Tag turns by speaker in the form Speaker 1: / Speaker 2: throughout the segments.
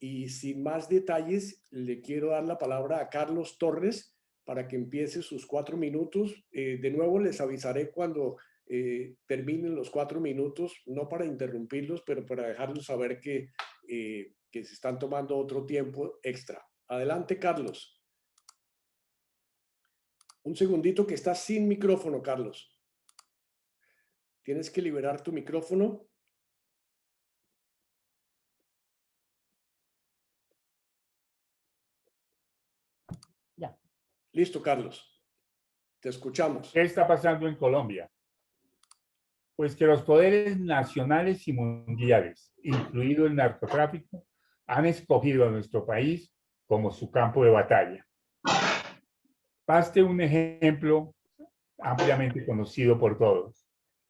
Speaker 1: Y sin más detalles, le quiero dar la palabra a Carlos Torres para que empiece sus 4 minutos. De nuevo les avisaré cuando terminen los 4 minutos, no para interrumpirlos, pero para dejarlos saber que se están tomando otro tiempo extra. Adelante, Carlos. Un segundito que estás sin micrófono, Carlos. Tienes que liberar tu micrófono.
Speaker 2: Ya.
Speaker 1: Listo, Carlos. Te escuchamos.
Speaker 2: ¿Qué está pasando en Colombia? Pues que los poderes nacionales y mundiales, incluido el narcotráfico, han escogido a nuestro país como su campo de batalla. Baste un ejemplo ampliamente conocido por todos,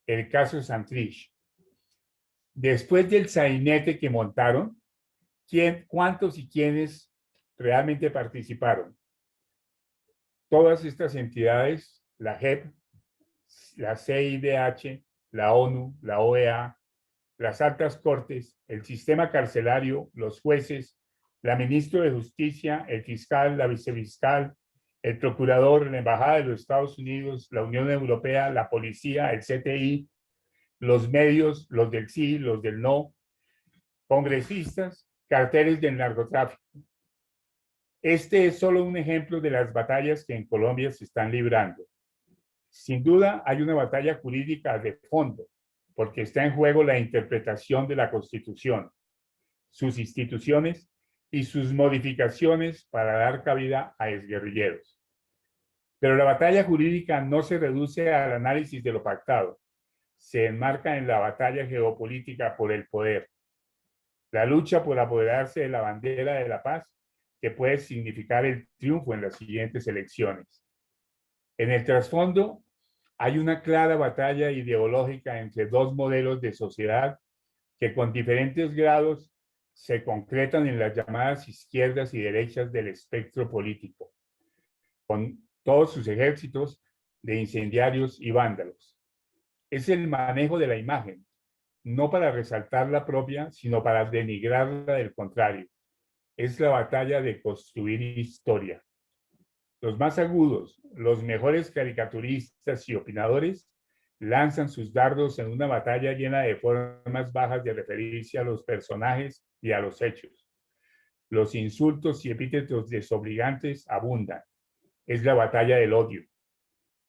Speaker 2: el caso Santrich. Después del sainete que montaron, ¿cuántos y quiénes realmente participaron? Todas estas entidades, la JEP, la CIDH, la ONU, la OEA, las altas cortes, el sistema carcelario, los jueces, la ministra de Justicia, el fiscal, la vicefiscal, el procurador, la embajada de los Estados Unidos, la Unión Europea, la policía, el CTI, los medios, los del sí, los del no, congresistas, carteles del narcotráfico. Este es solo un ejemplo de las batallas que en Colombia se están librando. Sin duda hay una batalla jurídica de fondo, porque está en juego la interpretación de la Constitución, sus instituciones y sus modificaciones para dar cabida a exguerrilleros. Pero la batalla jurídica no se reduce al análisis de lo pactado, se enmarca en la batalla geopolítica por el poder, la lucha por apoderarse de la bandera de la paz, que puede significar el triunfo en las siguientes elecciones. En el trasfondo hay una clara batalla ideológica entre dos modelos de sociedad que con diferentes grados se concretan en las llamadas izquierdas y derechas del espectro político, con todos sus ejércitos de incendiarios y vándalos. Es el manejo de la imagen, no para resaltar la propia, sino para denigrarla del contrario. Es la batalla de construir historia. Los más agudos, los mejores caricaturistas y opinadores lanzan sus dardos en una batalla llena de formas bajas de referirse a los personajes y a los hechos. Los insultos y epítetos desobligantes abundan. Es la batalla del odio.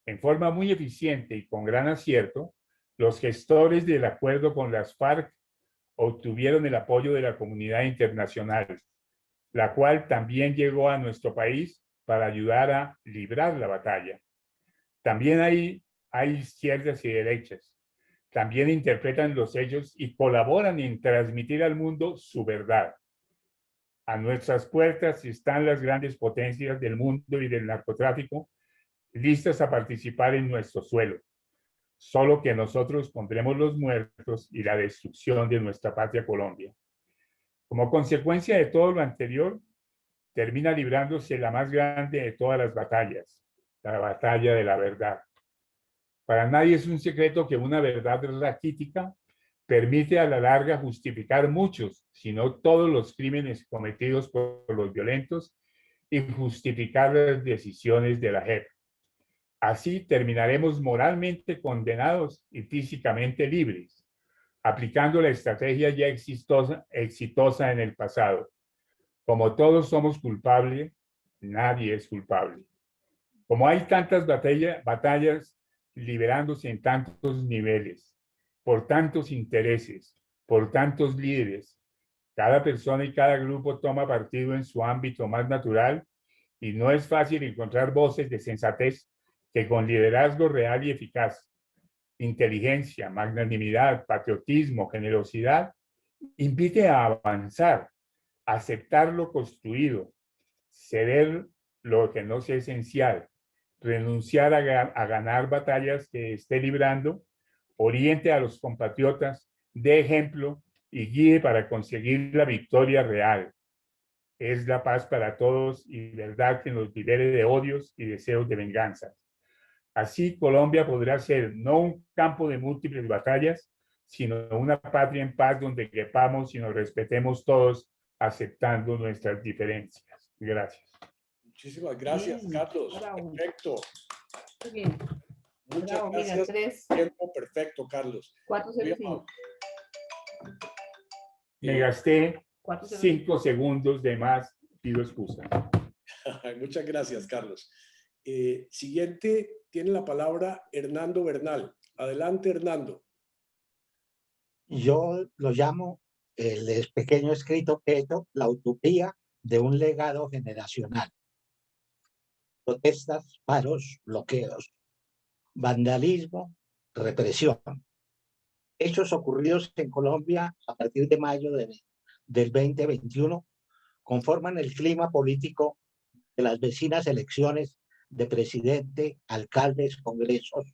Speaker 2: En forma muy eficiente y con gran acierto, los gestores del acuerdo con las FARC obtuvieron el apoyo de la comunidad internacional, la cual también llegó a nuestro país para ayudar a librar la batalla. También hay izquierdas y derechas. También interpretan los hechos y colaboran en transmitir al mundo su verdad. A nuestras puertas están las grandes potencias del mundo y del narcotráfico, listas a participar en nuestro suelo. Solo que nosotros pondremos los muertos y la destrucción de nuestra patria Colombia. Como consecuencia de todo lo anterior, termina librándose la más grande de todas las batallas, la batalla de la verdad. Para nadie es un secreto que una verdad raquítica permite a la larga justificar muchos, si no todos los crímenes cometidos por los violentos y justificar las decisiones de la JEP. Así terminaremos moralmente condenados y físicamente libres, aplicando la estrategia ya exitosa en el pasado. Como todos somos culpables, nadie es culpable. Como hay tantas batallas liberándose en tantos niveles, por tantos intereses, por tantos líderes, cada persona y cada grupo toma partido en su ámbito más natural y no es fácil encontrar voces de sensatez que con liderazgo real y eficaz, inteligencia, magnanimidad, patriotismo, generosidad, invite a avanzar, aceptar lo construido, ceder lo que no sea esencial, renunciar a ganar batallas que esté librando, oriente a los compatriotas, dé ejemplo y guíe para conseguir la victoria real. Es la paz para todos y verdad que nos libere de odios y deseos de venganza. Así Colombia podrá ser no un campo de múltiples batallas, sino una patria en paz donde quepamos y nos respetemos todos aceptando nuestras diferencias. Gracias.
Speaker 1: Muchísimas gracias,
Speaker 3: Bien,
Speaker 1: Carlos.
Speaker 3: bravo.
Speaker 1: Perfecto.
Speaker 3: Muy bien.
Speaker 1: Muchas
Speaker 3: Bravo, mira,
Speaker 1: gracias.
Speaker 3: 3,
Speaker 1: Tiempo perfecto, Carlos.
Speaker 3: 405.
Speaker 2: Me gasté
Speaker 3: 405.
Speaker 2: 5 segundos de más, pido excusa.
Speaker 1: Muchas gracias, Carlos. Siguiente, tiene la palabra Hernando Bernal. Adelante, Hernando.
Speaker 4: Yo lo llamo el pequeño escrito que he hecho, la utopía de un legado generacional. Protestas, paros, bloqueos, vandalismo, represión. Hechos ocurridos en Colombia a partir de mayo del 2021 conforman el clima político de las vecinas elecciones de presidente, alcaldes, congresos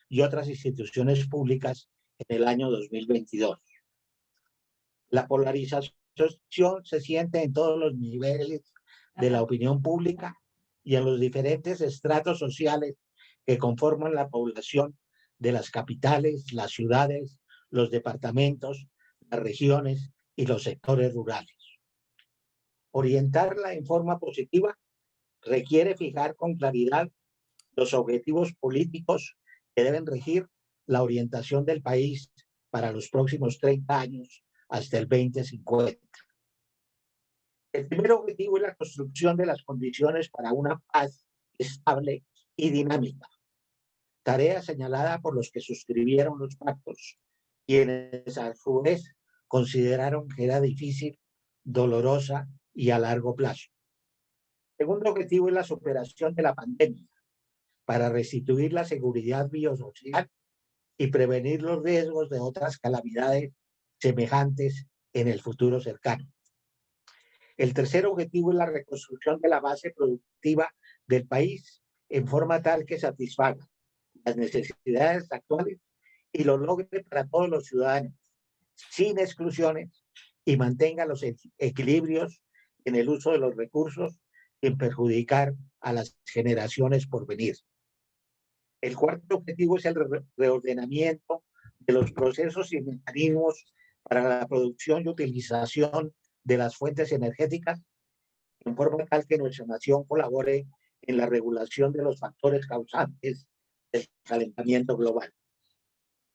Speaker 4: y otras instituciones públicas en el año 2022. La polarización se siente en todos los niveles de la opinión pública y en los diferentes estratos sociales que conforman la población de las capitales, las ciudades, los departamentos, las regiones y los sectores rurales. Orientarla en forma positiva requiere fijar con claridad los objetivos políticos que deben regir la orientación del país para los próximos 30 años hasta el 2050. El primer objetivo es la construcción de las condiciones para una paz estable y dinámica, tarea señalada por los que suscribieron los pactos, quienes a su vez consideraron que era difícil, dolorosa y a largo plazo. El segundo objetivo es la superación de la pandemia, para restituir la seguridad biosocial y prevenir los riesgos de otras calamidades semejantes en el futuro cercano. El tercer objetivo es la reconstrucción de la base productiva del país en forma tal que satisfaga las necesidades actuales y lo logre para todos los ciudadanos, sin exclusiones, y mantenga los equilibrios en el uso de los recursos sin perjudicar a las generaciones por venir. El cuarto objetivo es el reordenamiento de los procesos y mecanismos para la producción y utilización de las fuentes energéticas, en forma tal que nuestra nación colabore en la regulación de los factores causantes del calentamiento global.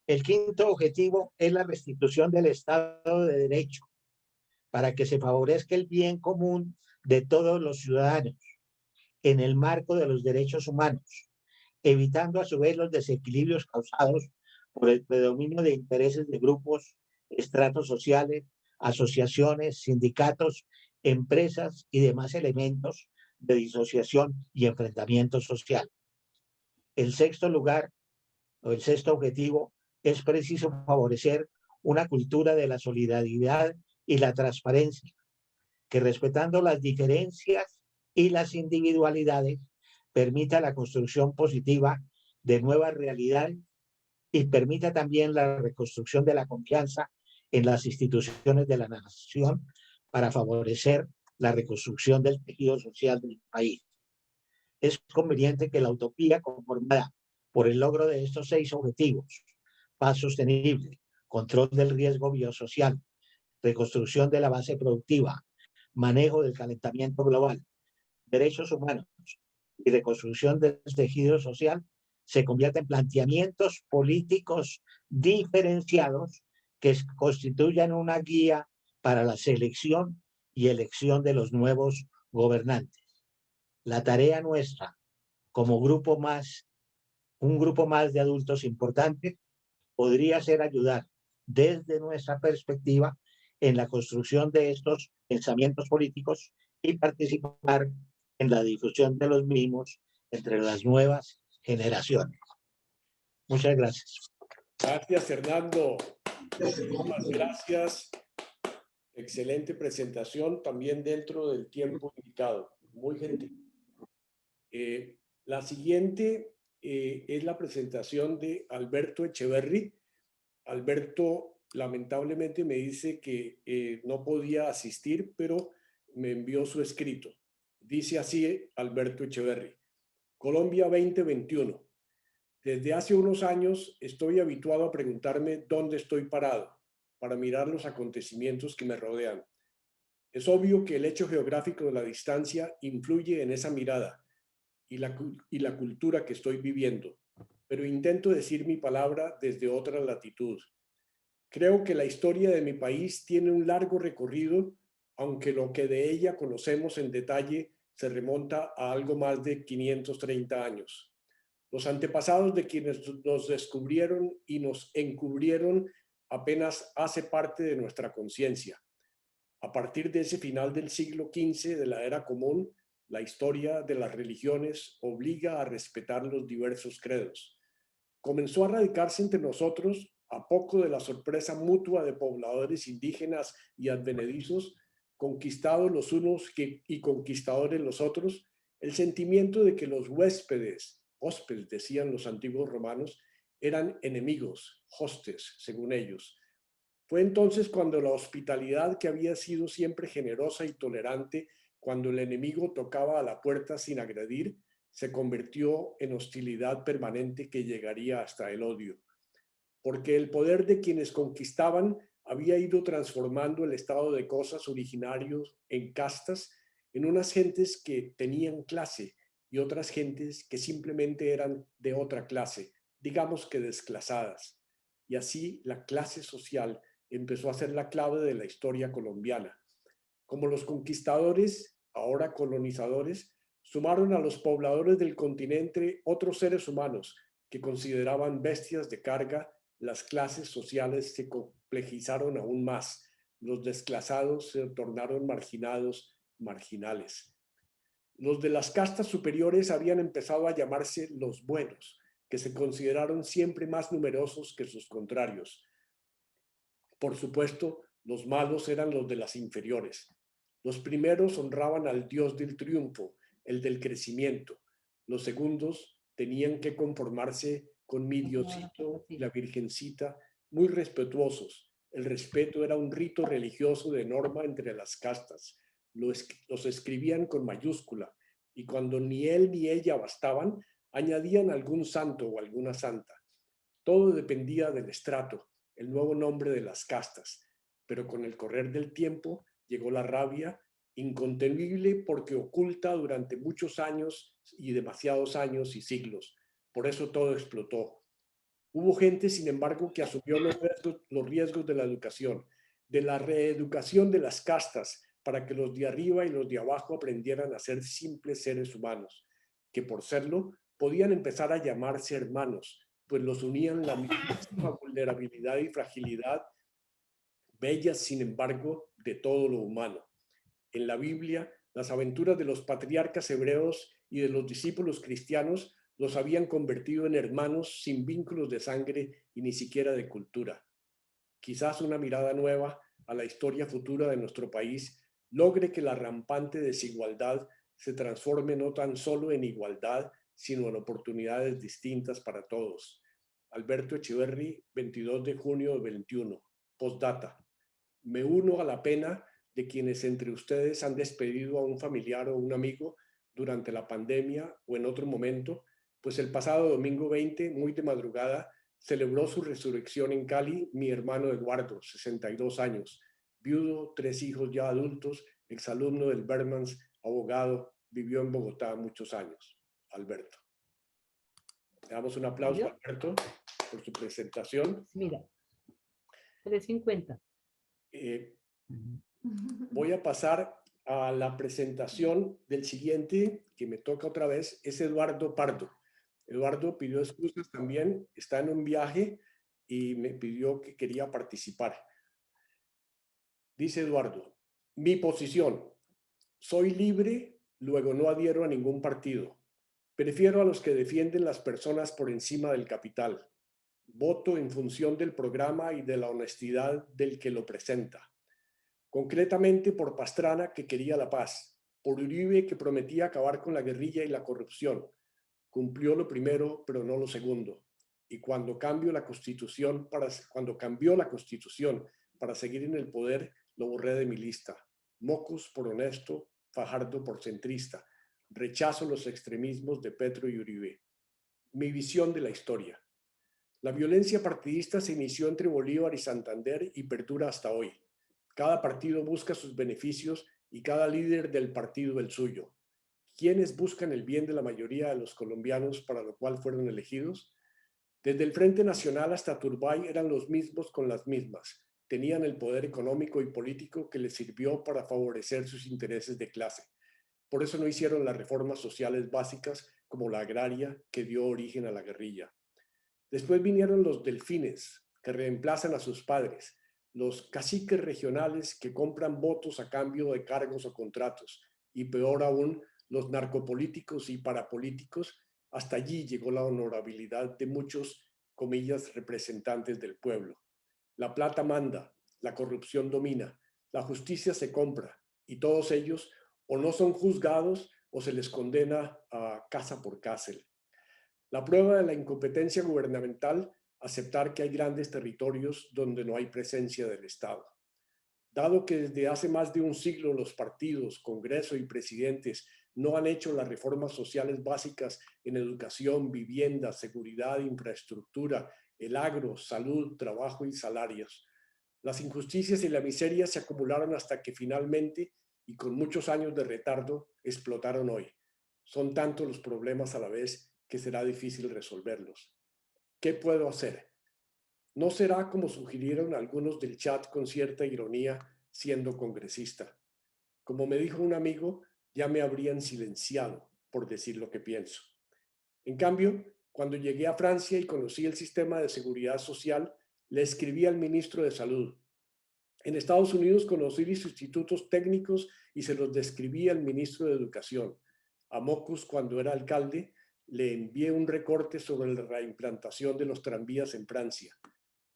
Speaker 4: El quinto objetivo es la restitución del Estado de Derecho, para que se favorezca el bien común de todos los ciudadanos en el marco de los derechos humanos, evitando a su vez los desequilibrios causados por el predominio de intereses de grupos, estratos sociales, asociaciones, sindicatos, empresas y demás elementos de disociación y enfrentamiento social. El sexto lugar, o el sexto objetivo, es preciso favorecer una cultura de la solidaridad y la transparencia, que respetando las diferencias y las individualidades, permita la construcción positiva de nuevas realidades y permita también la reconstrucción de la confianza en las instituciones de la nación para favorecer la reconstrucción del tejido social del país. Es conveniente que la utopía conformada por el logro de estos 6 objetivos, paz sostenible, control del riesgo biosocial, reconstrucción de la base productiva, manejo del calentamiento global, derechos humanos y reconstrucción del tejido social, se convierta en planteamientos políticos diferenciados que constituyan una guía para la selección y elección de los nuevos gobernantes. La tarea nuestra, como un grupo más de adultos importantes, podría ser ayudar desde nuestra perspectiva en la construcción de estos pensamientos políticos y participar en la difusión de los mismos entre las nuevas generaciones. Muchas gracias.
Speaker 1: Gracias, Hernando. Muchísimas gracias. Excelente presentación, también dentro del tiempo indicado. Muy gentil. La siguiente es la presentación de Alberto Echeverry. Alberto lamentablemente me dice que no podía asistir, pero me envió su escrito. Dice así Alberto Echeverry: Colombia 2021. Desde hace unos años estoy habituado a preguntarme dónde estoy parado para mirar los acontecimientos que me rodean. Es obvio que el hecho geográfico de la distancia influye en esa mirada y la cultura que estoy viviendo, pero intento decir mi palabra desde otra latitud. Creo que la historia de mi país tiene un largo recorrido, aunque lo que de ella conocemos en detalle se remonta a algo más de 530 años. Los antepasados de quienes nos descubrieron y nos encubrieron apenas hace parte de nuestra conciencia. A partir de ese final del siglo XV de la era común, la historia de las religiones obliga a respetar los diversos credos. Comenzó a radicarse entre nosotros, a poco de la sorpresa mutua de pobladores indígenas y advenedizos, conquistados los unos y conquistadores los otros, el sentimiento de que los hóspedes decían los antiguos romanos, eran enemigos, hostes, según ellos. Fue entonces cuando la hospitalidad, que había sido siempre generosa y tolerante, cuando el enemigo tocaba a la puerta sin agredir, se convirtió en hostilidad permanente que llegaría hasta el odio. Porque el poder de quienes conquistaban había ido transformando el estado de cosas originarios en castas, en unas gentes que tenían clase y otras gentes que simplemente eran de otra clase, digamos que desclasadas. Y así la clase social empezó a ser la clave de la historia colombiana. Como los conquistadores, ahora colonizadores, sumaron a los pobladores del continente otros seres humanos que consideraban bestias de carga, las clases sociales se complejizaron aún más. Los desclasados se tornaron marginados, marginales. Los de las castas superiores habían empezado a llamarse los buenos, que se consideraron siempre más numerosos que sus contrarios. Por supuesto, los malos eran los de las inferiores. Los primeros honraban al dios del triunfo, el del crecimiento. Los segundos tenían que conformarse con mi Diosito y la Virgencita, muy respetuosos. El respeto era un rito religioso de norma entre las castas. Los escribían con mayúscula y cuando ni él ni ella bastaban, añadían algún santo o alguna santa. Todo dependía del estrato, el nuevo nombre de las castas, pero con el correr del tiempo llegó la rabia, incontenible porque oculta durante muchos años y demasiados años y siglos. Por eso todo explotó. Hubo gente, sin embargo, que asumió los riesgos de la educación, de la reeducación de las castas, para que los de arriba y los de abajo aprendieran a ser simples seres humanos, que por serlo podían empezar a llamarse hermanos, pues los unían la misma vulnerabilidad y fragilidad, bellas sin embargo de todo lo humano. En la Biblia, las aventuras de los patriarcas hebreos y de los discípulos cristianos los habían convertido en hermanos sin vínculos de sangre y ni siquiera de cultura. Quizás una mirada nueva a la historia futura de nuestro país logre que la rampante desigualdad se transforme no tan solo en igualdad, sino en oportunidades distintas para todos. Alberto Echeverry, 22 de junio de 21. Postdata. Me uno a la pena de quienes entre ustedes han despedido a un familiar o un amigo durante la pandemia o en otro momento, pues el pasado domingo 20, muy de madrugada, celebró su resurrección en Cali mi hermano Eduardo, 62 años, viudo, 3 hijos ya adultos, exalumno del Bermans, abogado, vivió en Bogotá muchos años. Alberto. Le damos un aplauso a Alberto por su presentación.
Speaker 3: Mira, 350.
Speaker 1: Voy a pasar a la presentación del siguiente, que me toca otra vez, es Eduardo Pardo. Eduardo pidió excusas también, está en un viaje y me pidió que quería participar. Dice Eduardo, mi posición, soy libre, luego no adhiero a ningún partido. Prefiero a los que defienden las personas por encima del capital. Voto en función del programa y de la honestidad del que lo presenta. Concretamente por Pastrana, que quería la paz, por Uribe, que prometía acabar con la guerrilla y la corrupción. Cumplió lo primero, pero no lo segundo. Y cuando cambió la Constitución para seguir en el poder, lo borré de mi lista. Mocus por honesto, Fajardo por centrista. Rechazo los extremismos de Petro y Uribe. Mi visión de la historia. La violencia partidista se inició entre Bolívar y Santander y perdura hasta hoy. Cada partido busca sus beneficios y cada líder del partido el suyo. ¿Quiénes buscan el bien de la mayoría de los colombianos para lo cual fueron elegidos? Desde el Frente Nacional hasta Turbay eran los mismos con las mismas. Tenían el poder económico y político que les sirvió para favorecer sus intereses de clase. Por eso no hicieron las reformas sociales básicas como la agraria que dio origen a la guerrilla. Después vinieron los delfines, que reemplazan a sus padres, los caciques regionales que compran votos a cambio de cargos o contratos, y peor aún, los narcopolíticos y parapolíticos. Hasta allí llegó la honorabilidad de muchos, comillas, representantes del pueblo. La plata manda, la corrupción domina, la justicia se compra, y todos ellos o no son juzgados o se les condena a casa por cárcel. La prueba de la incompetencia gubernamental, aceptar que hay grandes territorios donde no hay presencia del Estado. Dado que desde hace más de un siglo los partidos, Congreso y presidentes no han hecho las reformas sociales básicas en educación, vivienda, seguridad, infraestructura, el agro, salud, trabajo y salarios, las injusticias y la miseria se acumularon hasta que finalmente, y con muchos años de retardo, explotaron hoy. Son tantos los problemas a la vez que será difícil resolverlos. ¿Qué puedo hacer? No será como sugirieron algunos del chat con cierta ironía siendo congresista. Como me dijo un amigo, ya me habrían silenciado por decir lo que pienso. En cambio, cuando llegué a Francia y conocí el sistema de seguridad social, le escribí al ministro de Salud. En Estados Unidos conocí los institutos técnicos y se los describí al ministro de Educación. A Mocus, cuando era alcalde, le envié un recorte sobre la reimplantación de los tranvías en Francia.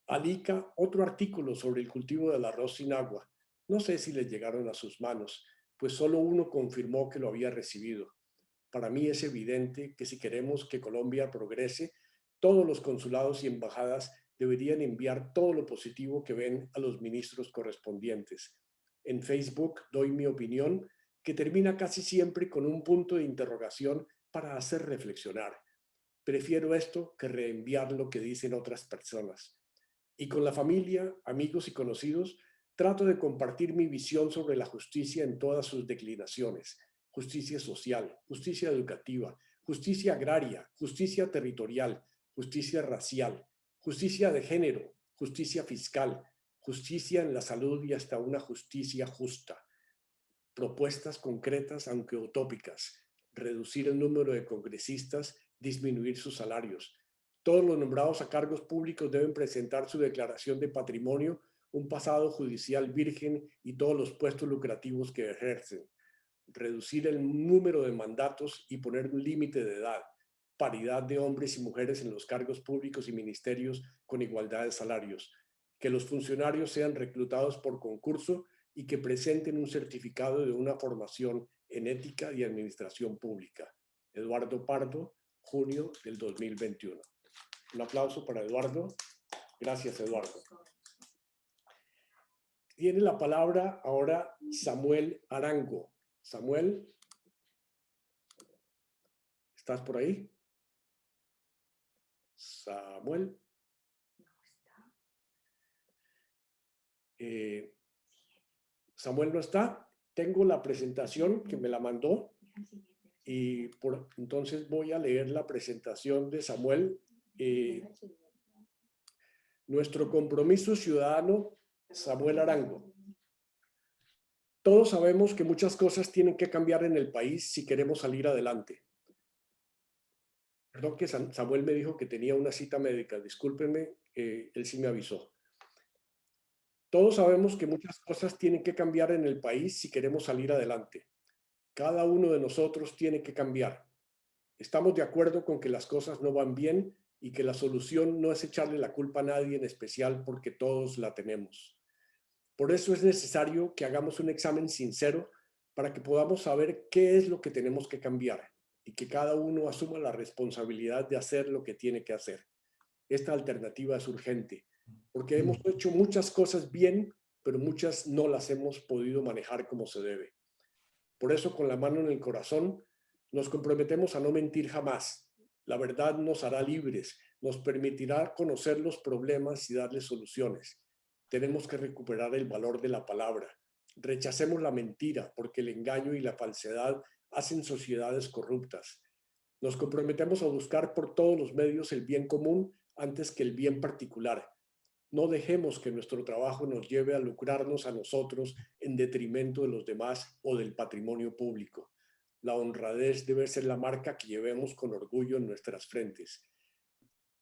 Speaker 1: Al ICA, otro artículo sobre el cultivo del arroz sin agua. No sé si les llegaron a sus manos, pues solo uno confirmó que lo había recibido. Para mí es evidente que si queremos que Colombia progrese, todos los consulados y embajadas deberían enviar todo lo positivo que ven a los ministros correspondientes. En Facebook doy mi opinión, que termina casi siempre con un punto de interrogación para hacer reflexionar. Prefiero esto que reenviar lo que dicen otras personas. Y con la familia, amigos y conocidos, trato de compartir mi visión sobre la justicia en todas sus declinaciones. Justicia social, justicia educativa, justicia agraria, justicia territorial, justicia racial, justicia de género, justicia fiscal, justicia en la salud y hasta una justicia justa. Propuestas concretas, aunque utópicas. Reducir el número de congresistas, disminuir sus salarios. Todos los nombrados a cargos públicos deben presentar su declaración de patrimonio, un pasado judicial virgen y todos los puestos lucrativos que ejercen. Reducir el número de mandatos y poner un límite de edad. Paridad de hombres y mujeres en los cargos públicos y ministerios con igualdad de salarios. Que los funcionarios sean reclutados por concurso y que presenten un certificado de una formación en ética y administración pública. Eduardo Pardo, junio del 2021. Un aplauso para Eduardo. Gracias, Eduardo. Tiene la palabra ahora Samuel Arango. Samuel, ¿estás por ahí? Samuel. Samuel no está. Tengo la presentación que me la mandó y entonces voy a leer la presentación de Samuel. Nuestro compromiso ciudadano, Samuel Arango. Todos sabemos que muchas cosas tienen que cambiar en el país si queremos salir adelante. Perdón que Samuel me dijo que tenía una cita médica. Discúlpenme, él sí me avisó. Todos sabemos que muchas cosas tienen que cambiar en el país si queremos salir adelante. Cada uno de nosotros tiene que cambiar. Estamos de acuerdo con que las cosas no van bien y que la solución no es echarle la culpa a nadie en especial porque todos la tenemos. Por eso es necesario que hagamos un examen sincero para que podamos saber qué es lo que tenemos que cambiar y que cada uno asuma la responsabilidad de hacer lo que tiene que hacer. Esta alternativa es urgente, porque hemos hecho muchas cosas bien, pero muchas no las hemos podido manejar como se debe. Por eso, con la mano en el corazón, nos comprometemos a no mentir jamás. La verdad nos hará libres, nos permitirá conocer los problemas y darles soluciones. Tenemos que recuperar el valor de la palabra. Rechacemos la mentira, porque el engaño y la falsedad hacen sociedades corruptas. Nos comprometemos a buscar por todos los medios el bien común antes que el bien particular. No dejemos que nuestro trabajo nos lleve a lucrarnos a nosotros en detrimento de los demás o del patrimonio público. La honradez debe ser la marca que llevemos con orgullo en nuestras frentes.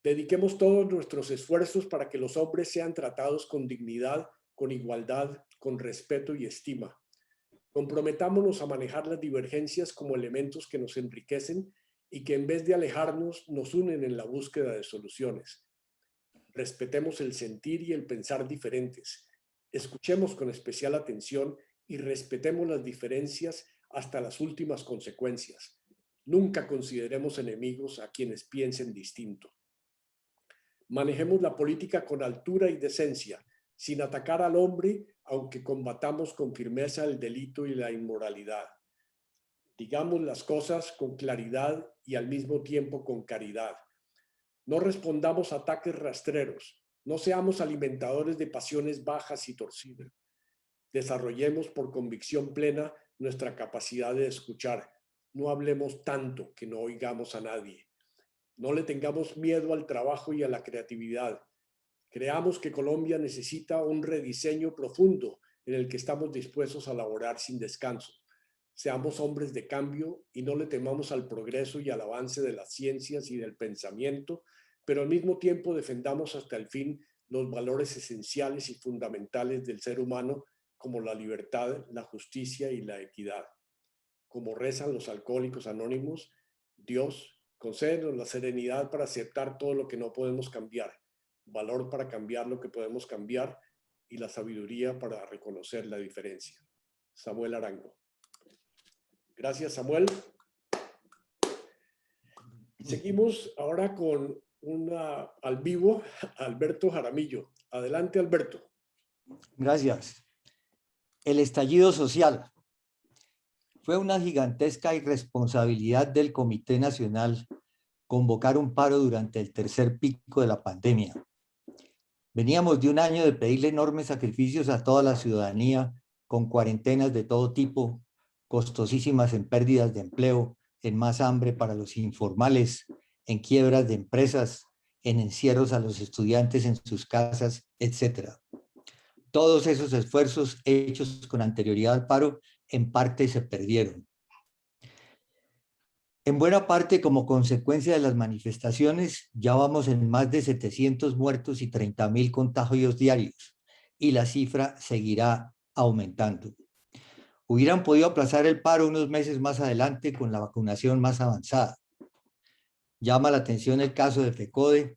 Speaker 1: Dediquemos todos nuestros esfuerzos para que los hombres sean tratados con dignidad, con igualdad, con respeto y estima. Comprometámonos a manejar las divergencias como elementos que nos enriquecen y que en vez de alejarnos nos unen en la búsqueda de soluciones. Respetemos el sentir y el pensar diferentes. Escuchemos con especial atención y respetemos las diferencias hasta las últimas consecuencias. Nunca consideremos enemigos a quienes piensen distinto. Manejemos la política con altura y decencia, sin atacar al hombre, aunque combatamos con firmeza el delito y la inmoralidad. Digamos las cosas con claridad y al mismo tiempo con caridad. No respondamos a ataques rastreros, no seamos alimentadores de pasiones bajas y torcidas. Desarrollemos por convicción plena nuestra capacidad de escuchar. No hablemos tanto que no oigamos a nadie. No le tengamos miedo al trabajo y a la creatividad. Creamos que Colombia necesita un rediseño profundo en el que estamos dispuestos a laborar sin descanso. Seamos hombres de cambio y no le temamos al progreso y al avance de las ciencias y del pensamiento, pero al mismo tiempo defendamos hasta el fin los valores esenciales y fundamentales del ser humano, como la libertad, la justicia y la equidad. Como rezan los alcohólicos anónimos, Dios, concédenos la serenidad para aceptar todo lo que no podemos cambiar, valor para cambiar lo que podemos cambiar y la sabiduría para reconocer la diferencia. Samuel Arango. Gracias, Samuel. Seguimos ahora con al vivo, Alberto Jaramillo. Adelante, Alberto.
Speaker 5: Gracias. El estallido social. Fue una gigantesca irresponsabilidad del Comité Nacional convocar un paro durante el tercer pico de la pandemia. Veníamos de un año de pedirle enormes sacrificios a toda la ciudadanía, con cuarentenas de todo tipo, costosísimas en pérdidas de empleo, en más hambre para los informales, en quiebras de empresas, en encierros a los estudiantes en sus casas, etc. Todos esos esfuerzos hechos con anterioridad al paro, en parte se perdieron. En buena parte, como consecuencia de las manifestaciones, ya vamos en más de 700 muertos y 30.000 contagios diarios, y la cifra seguirá aumentando. Hubieran podido aplazar el paro unos meses más adelante con la vacunación más avanzada. Llama la atención el caso de FECODE,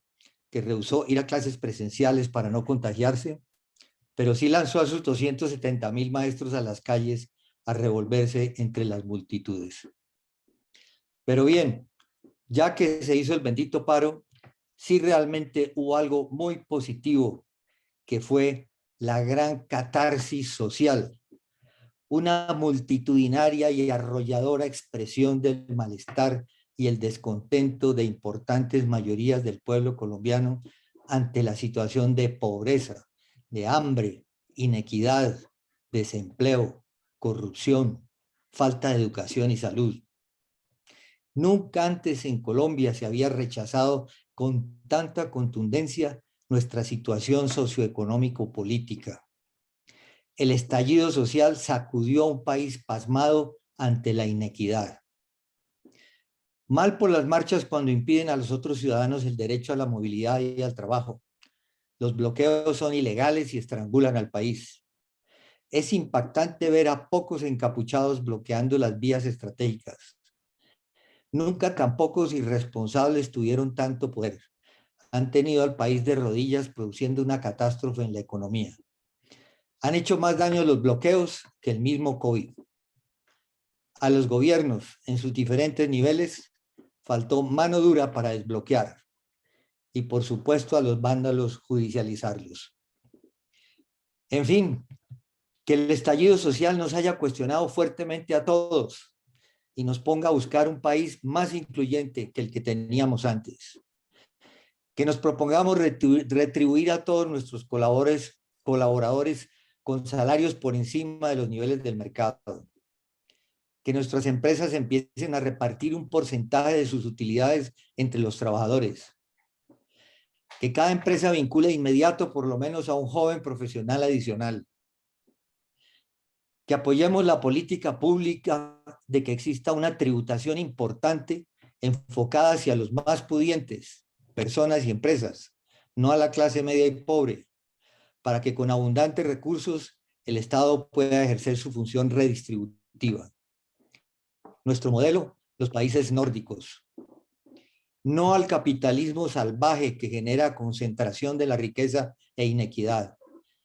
Speaker 5: que rehusó ir a clases presenciales para no contagiarse, pero sí lanzó a sus 270.000 maestros a las calles a revolverse entre las multitudes. Pero bien, ya que se hizo el bendito paro, sí realmente hubo algo muy positivo, que fue la gran catarsis social, una multitudinaria y arrolladora expresión del malestar y el descontento de importantes mayorías del pueblo colombiano ante la situación de pobreza, de hambre, inequidad, desempleo, corrupción, falta de educación y salud. Nunca antes en Colombia se había rechazado con tanta contundencia nuestra situación socioeconómico-política. El estallido social sacudió a un país pasmado ante la inequidad. Mal por las marchas cuando impiden a los otros ciudadanos el derecho a la movilidad y al trabajo. Los bloqueos son ilegales y estrangulan al país. Es impactante ver a pocos encapuchados bloqueando las vías estratégicas. Nunca tan pocos irresponsables tuvieron tanto poder. Han tenido al país de rodillas produciendo una catástrofe en la economía. Han hecho más daño los bloqueos que el mismo COVID. A los gobiernos en sus diferentes niveles faltó mano dura para desbloquear y por supuesto a los vándalos judicializarlos. En fin, que el estallido social nos haya cuestionado fuertemente a todos y nos ponga a buscar un país más incluyente que el que teníamos antes. Que nos propongamos retribuir a todos nuestros colaboradores con salarios por encima de los niveles del mercado. Que nuestras empresas empiecen a repartir un porcentaje de sus utilidades entre los trabajadores. Que cada empresa vincule de inmediato por lo menos a un joven profesional adicional. Que apoyemos la política pública de que exista una tributación importante enfocada hacia los más pudientes, personas y empresas, no a la clase media y pobre, para que con abundantes recursos el Estado pueda ejercer su función redistributiva. Nuestro modelo, los países nórdicos. No al capitalismo salvaje que genera concentración de la riqueza e inequidad,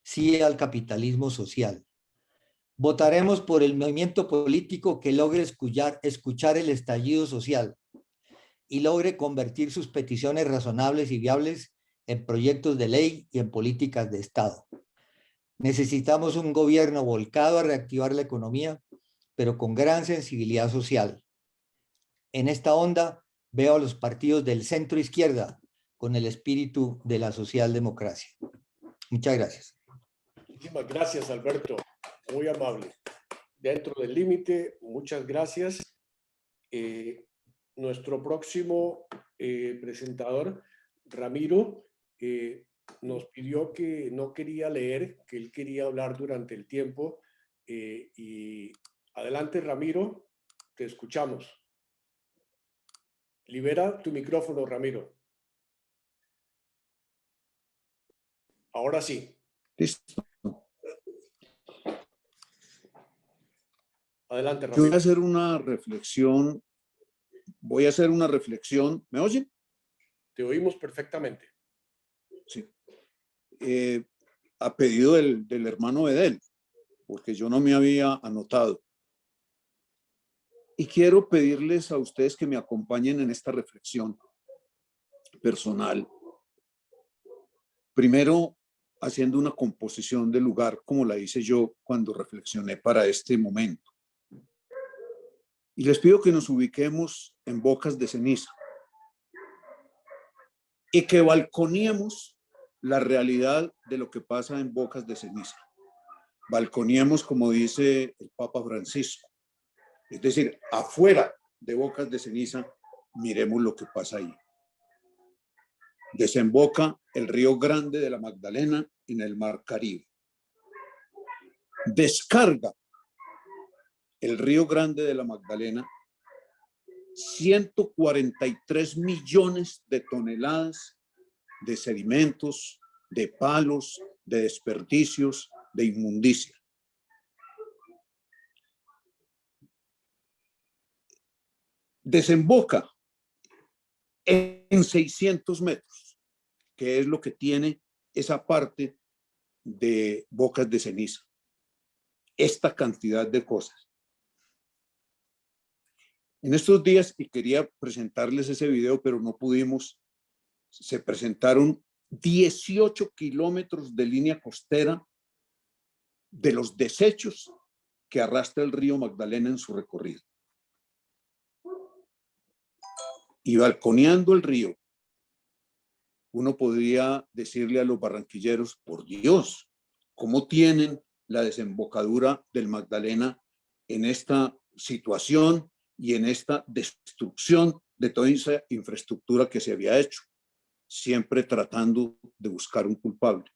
Speaker 5: sí al capitalismo social. Votaremos por el movimiento político que logre escuchar el estallido social y logre convertir sus peticiones razonables y viables en proyectos de ley y en políticas de Estado. Necesitamos un gobierno volcado a reactivar la economía, pero con gran sensibilidad social. En esta onda veo a los partidos del centro izquierda con el espíritu de la socialdemocracia. Muchas gracias.
Speaker 1: Muchísimas gracias, Alberto. Muy amable. Dentro del límite, muchas gracias. Nuestro próximo presentador, Ramiro, nos pidió que no quería leer, que él quería hablar durante el tiempo. Y adelante, Ramiro, te escuchamos. Libera tu micrófono, Ramiro. Ahora sí.
Speaker 6: Listo.
Speaker 1: Adelante,
Speaker 6: Yo
Speaker 1: Ramiro.
Speaker 6: voy a hacer una reflexión. ¿Me oyen?
Speaker 1: Te oímos perfectamente.
Speaker 6: Sí. A pedido del hermano Bedel, porque yo no me había anotado. Y quiero pedirles a ustedes que me acompañen en esta reflexión personal. Primero, haciendo una composición del lugar, como la hice yo cuando reflexioné para este momento. Y les pido que nos ubiquemos en Bocas de Ceniza y que balconiemos la realidad de lo que pasa en Bocas de Ceniza. Balconiemos, como dice el Papa Francisco. Es decir, afuera de Bocas de Ceniza, miremos lo que pasa ahí. Desemboca el río Grande de la Magdalena en el Mar Caribe. Descarga el río Grande de la Magdalena 143 millones de toneladas de sedimentos, de palos, de desperdicios, de inmundicia. Desemboca en 600 metros, que es lo que tiene esa parte de Bocas de Ceniza. Esta cantidad de cosas. En estos días, y quería presentarles ese video, pero no pudimos, se presentaron 18 kilómetros de línea costera de los desechos que arrastra el río Magdalena en su recorrido. Y balconeando el río, uno podría decirle a los barranquilleros, por Dios, ¿cómo tienen la desembocadura del Magdalena en esta situación y en esta destrucción de toda esa infraestructura que se había hecho, siempre tratando de buscar un culpable?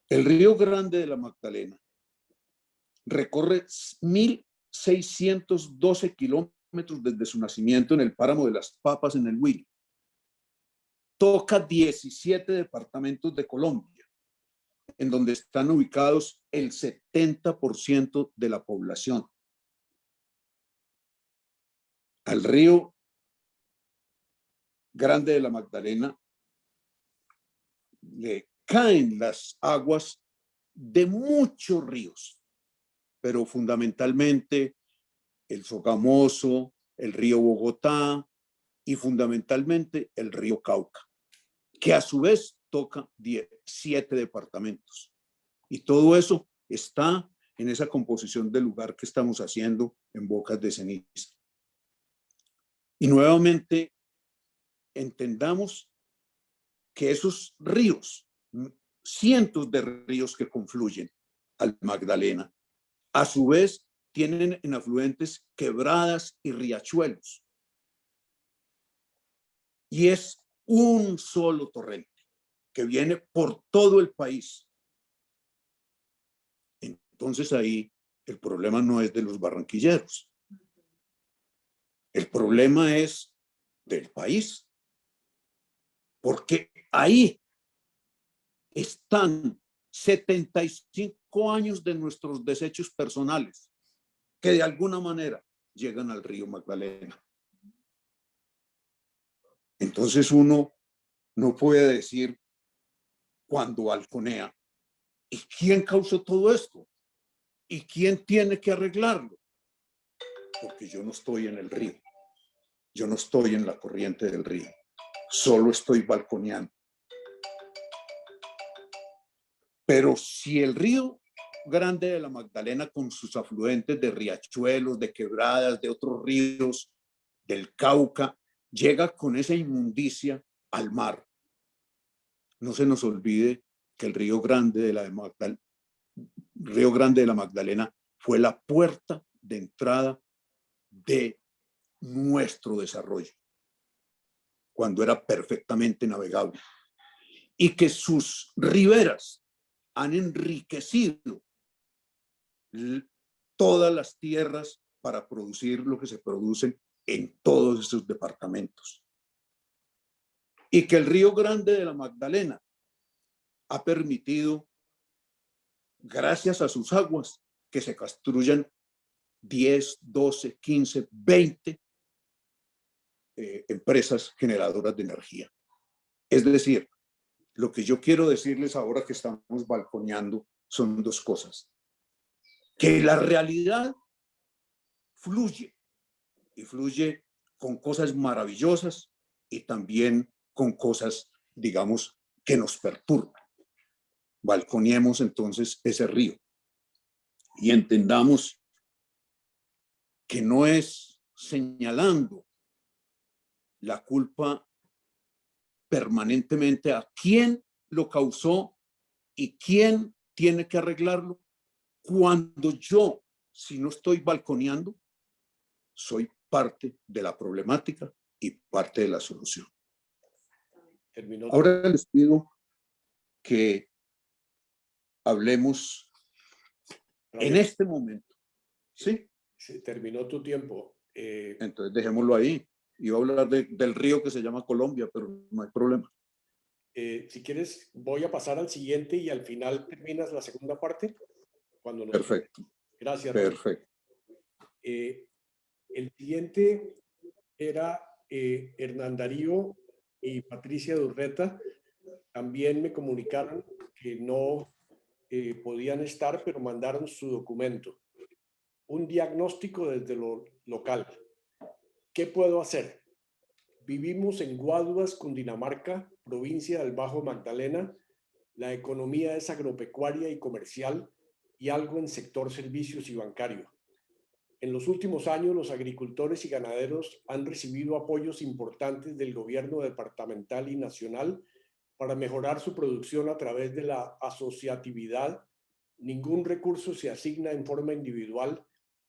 Speaker 6: El río Grande de la Magdalena recorre 1.612 kilómetros desde su nacimiento en el páramo de las Papas en el Huila. Toca 17 departamentos de Colombia, en donde están ubicados el 70% de la población. Al río Grande de la Magdalena le caen las aguas de muchos ríos, pero fundamentalmente el Sogamoso, el río Bogotá y fundamentalmente el río Cauca, que a su vez toca 7 departamentos. Y todo eso está en esa composición del lugar que estamos haciendo en Bocas de Ceniza. Y nuevamente entendamos que esos ríos cientos de ríos que confluyen al Magdalena. A su vez, tienen en afluentes quebradas y riachuelos. Y es un solo torrente que viene por todo el país. Entonces ahí el problema no es de los barranquilleros. El problema es del país. Porque ahí están 75 años de nuestros desechos personales que de alguna manera llegan al río Magdalena. Entonces uno no puede decir cuando balconea, ¿y quién causó todo esto? ¿Y quién tiene que arreglarlo? Porque yo no estoy en el río, yo no estoy en la corriente del río, solo estoy balconeando. Pero si el río Grande de la Magdalena, con sus afluentes de riachuelos, de quebradas, de otros ríos, del Cauca, llega con esa inmundicia al mar, no se nos olvide que el Río Grande de la Magdalena fue la puerta de entrada de nuestro desarrollo, cuando era perfectamente navegable, y que sus riberas han enriquecido todas las tierras para producir lo que se produce en todos esos departamentos. Y que el Río Grande de la Magdalena ha permitido, gracias a sus aguas, que se construyan 10, 12, 15, 20 empresas generadoras de energía. Es decir, lo que yo quiero decirles ahora que estamos balconeando son dos cosas. Que la realidad fluye, y fluye con cosas maravillosas y también con cosas, digamos, que nos perturban. Balconeemos entonces ese río y entendamos que no es señalando la culpa permanentemente a quién lo causó y quién tiene que arreglarlo, cuando yo, si no estoy balconeando, soy parte de la problemática y parte de la solución. Ahora les pido que hablemos en este momento. ¿Sí?
Speaker 1: Se terminó tu tiempo.
Speaker 6: Entonces dejémoslo ahí. Iba a hablar del río que se llama Colombia, pero no hay problema.
Speaker 1: Si quieres, voy a pasar al siguiente y al final terminas la segunda parte. Cuando nos...
Speaker 6: Perfecto.
Speaker 1: Gracias.
Speaker 6: Perfecto.
Speaker 1: El siguiente era Hernán Darío y Patricia Durreta. También me comunicaron que no podían estar, pero mandaron su documento. Un diagnóstico desde lo local. ¿Qué puedo hacer? Vivimos en Guaduas, Cundinamarca, provincia del Bajo Magdalena. La economía es agropecuaria y comercial y algo en sector servicios y bancario. En los últimos años, los agricultores y ganaderos han recibido apoyos importantes del gobierno departamental y nacional para mejorar su producción a través de la asociatividad. Ningún recurso se asigna en forma individual.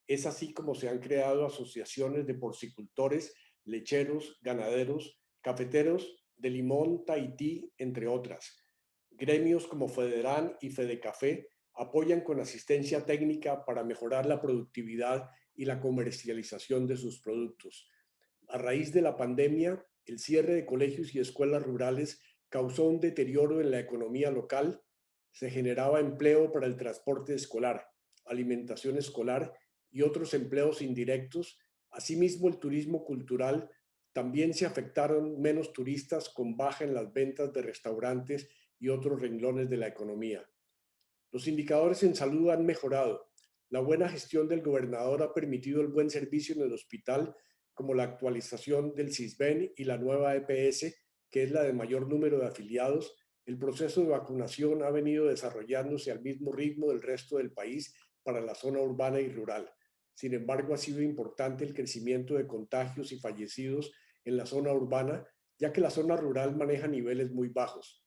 Speaker 1: Es así como se han creado asociaciones de porcicultores, lecheros, ganaderos, cafeteros, de limón, Tahití, entre otras. Gremios como Federan y Fedecafé apoyan con asistencia técnica para mejorar la productividad y la comercialización de sus productos. A raíz de la pandemia, el cierre de colegios y escuelas rurales causó un deterioro en la economía local. Se generaba empleo para el transporte escolar, alimentación escolar y otros empleos indirectos. Asimismo, el turismo cultural también se afectaron menos turistas con baja en las ventas de restaurantes y otros renglones de la economía. Los indicadores en salud han mejorado. La buena gestión del gobernador ha permitido el buen servicio en el hospital, como la actualización del CISBEN y la nueva EPS, que es la de mayor número de afiliados. El proceso de vacunación ha venido desarrollándose al mismo ritmo del resto del país para la zona urbana y rural. Sin embargo, ha sido importante el crecimiento de contagios y fallecidos en la zona urbana, ya que la zona rural maneja niveles muy bajos.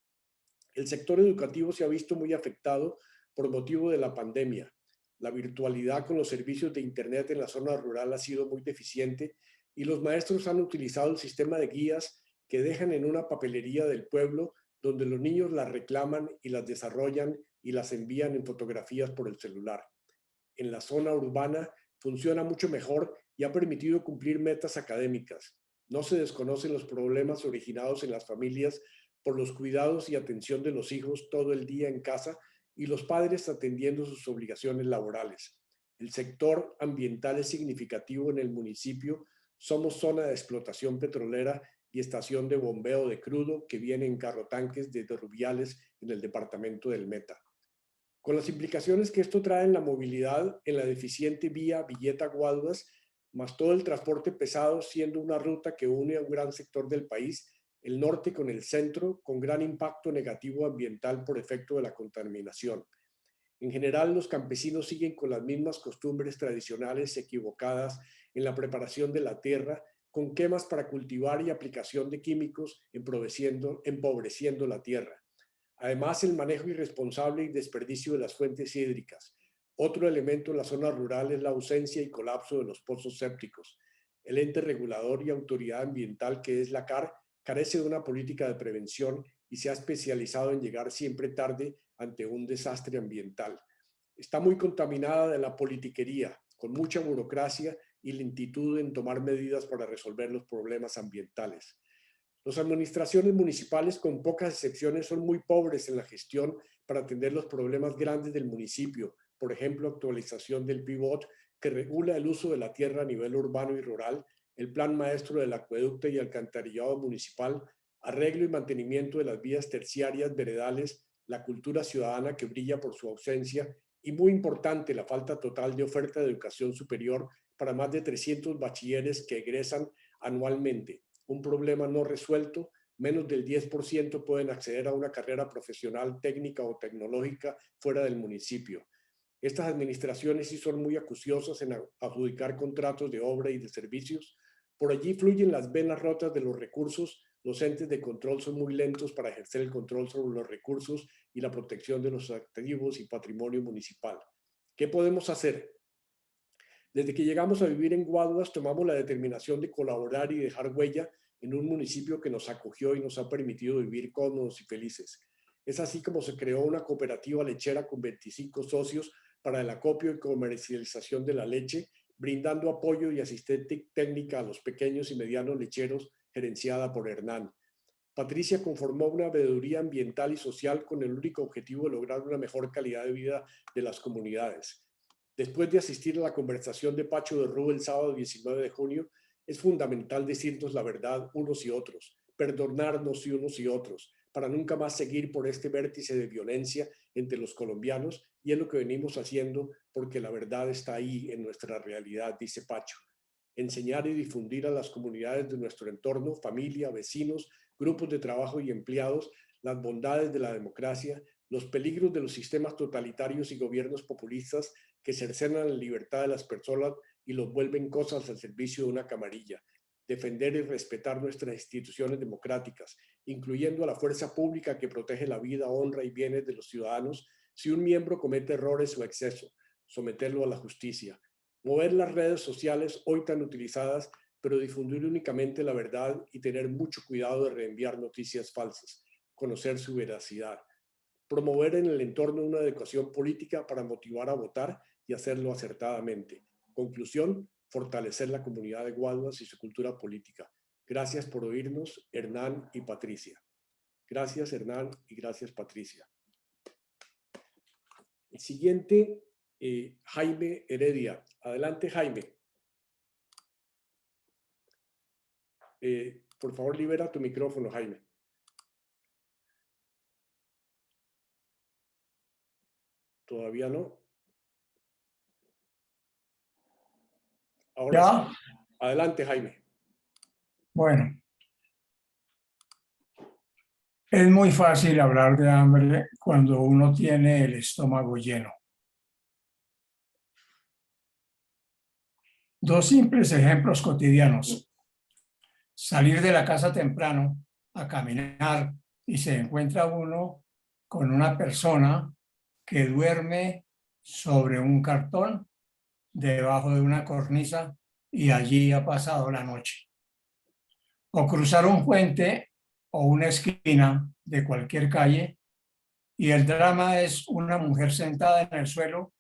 Speaker 1: El sector educativo se ha visto muy afectado por motivo de la pandemia. La virtualidad con los servicios de Internet en la zona rural ha sido muy deficiente y los maestros han utilizado el sistema de guías que dejan en una papelería del pueblo donde los niños las reclaman y las desarrollan y las envían en fotografías por el celular. En la zona urbana funciona mucho mejor y ha permitido cumplir metas académicas. No se desconocen los problemas originados en las familias por los cuidados y atención de los hijos todo el día en casa y los padres atendiendo sus obligaciones laborales. El sector ambiental es significativo en el municipio. Somos zona de explotación petrolera y estación de bombeo de crudo que viene en carrotanques desde Rubiales en el departamento del Meta. Con las implicaciones que esto trae en la movilidad, en la deficiente vía Villeta-Guaduas, más todo el transporte pesado siendo una ruta que une a un gran sector del país, el norte con el centro, con gran impacto negativo ambiental por efecto de la contaminación. En general, los campesinos siguen con las mismas costumbres tradicionales equivocadas en la preparación de la tierra, con quemas para cultivar y aplicación de químicos, empobreciendo la tierra. Además, el manejo irresponsable y desperdicio de las fuentes hídricas. Otro elemento en la zona rural es la ausencia y colapso de los pozos sépticos. El ente regulador y autoridad ambiental, que es la CAR, carece de una política de prevención y se ha especializado en llegar siempre tarde ante un desastre ambiental. Está muy contaminada de la politiquería, con mucha burocracia y lentitud en tomar medidas para resolver los problemas ambientales. Las administraciones municipales, con pocas excepciones, son muy pobres en la gestión para atender los problemas grandes del municipio. Por ejemplo, actualización del PIVOT, que regula el uso de la tierra a nivel urbano y rural, el plan maestro del acueducto y alcantarillado municipal, arreglo y mantenimiento de las vías terciarias, veredales, la cultura ciudadana que brilla por su ausencia y, muy importante, la falta total de oferta de educación superior para más de 300 bachilleres que egresan anualmente. Un problema no resuelto, menos del 10% pueden acceder a una carrera profesional, técnica o tecnológica fuera del municipio. Estas administraciones sí son muy acuciosas en adjudicar contratos de obra y de servicios. Por allí fluyen las venas rotas de los recursos. Los entes de control son muy lentos para ejercer el control sobre los recursos y la protección de los activos y patrimonio municipal. ¿Qué podemos hacer? Desde que llegamos a vivir en Guaduas, tomamos la determinación de colaborar y dejar huella en un municipio que nos acogió y nos ha permitido vivir cómodos y felices. Es así como se creó una cooperativa lechera con 25 socios para el acopio y comercialización de la leche, brindando apoyo y asistencia técnica a los pequeños y medianos lecheros, gerenciada por Hernán. Patricia conformó una veeduría ambiental y social con el único objetivo de lograr una mejor calidad de vida de las comunidades. Después de asistir a la conversación de Pacho de Rú el sábado 19 de junio, es fundamental decirnos la verdad unos y otros, perdonarnos unos y otros, para nunca más seguir por este vértice de violencia entre los colombianos, y es lo que venimos haciendo porque la verdad está ahí en nuestra realidad, dice Pacho. Enseñar y difundir a las comunidades de nuestro entorno, familia, vecinos, grupos de trabajo y empleados, las bondades de la democracia, los peligros de los sistemas totalitarios y gobiernos populistas que cercenan la libertad de las personas y los vuelven cosas al servicio de una camarilla. Defender y respetar nuestras instituciones democráticas, incluyendo a la fuerza pública que protege la vida, honra y bienes de los ciudadanos. Si un miembro comete errores o exceso, someterlo a la justicia. Mover las redes sociales hoy tan utilizadas, pero difundir únicamente la verdad y tener mucho cuidado de reenviar noticias falsas. Conocer su veracidad. Promover en el entorno una educación política para motivar a votar y hacerlo acertadamente. Conclusión, fortalecer la comunidad de Guaduas y su cultura política. Gracias por oírnos, Hernán y Patricia. Gracias, Hernán, y gracias, Patricia. El siguiente, Jaime Heredia. Adelante, Jaime. Por favor, libera tu micrófono, Jaime. Todavía no. Ahora
Speaker 7: ¿Ya?
Speaker 1: sí. Adelante, Jaime.
Speaker 7: Bueno, es muy fácil hablar de hambre cuando uno tiene el estómago lleno. Dos simples ejemplos cotidianos. Salir de la casa temprano a caminar y se encuentra uno con una persona que duerme sobre un cartón debajo de una cornisa y allí ha pasado la noche. O cruzar un puente o una esquina de cualquier calle y el drama es una mujer sentada en el suelo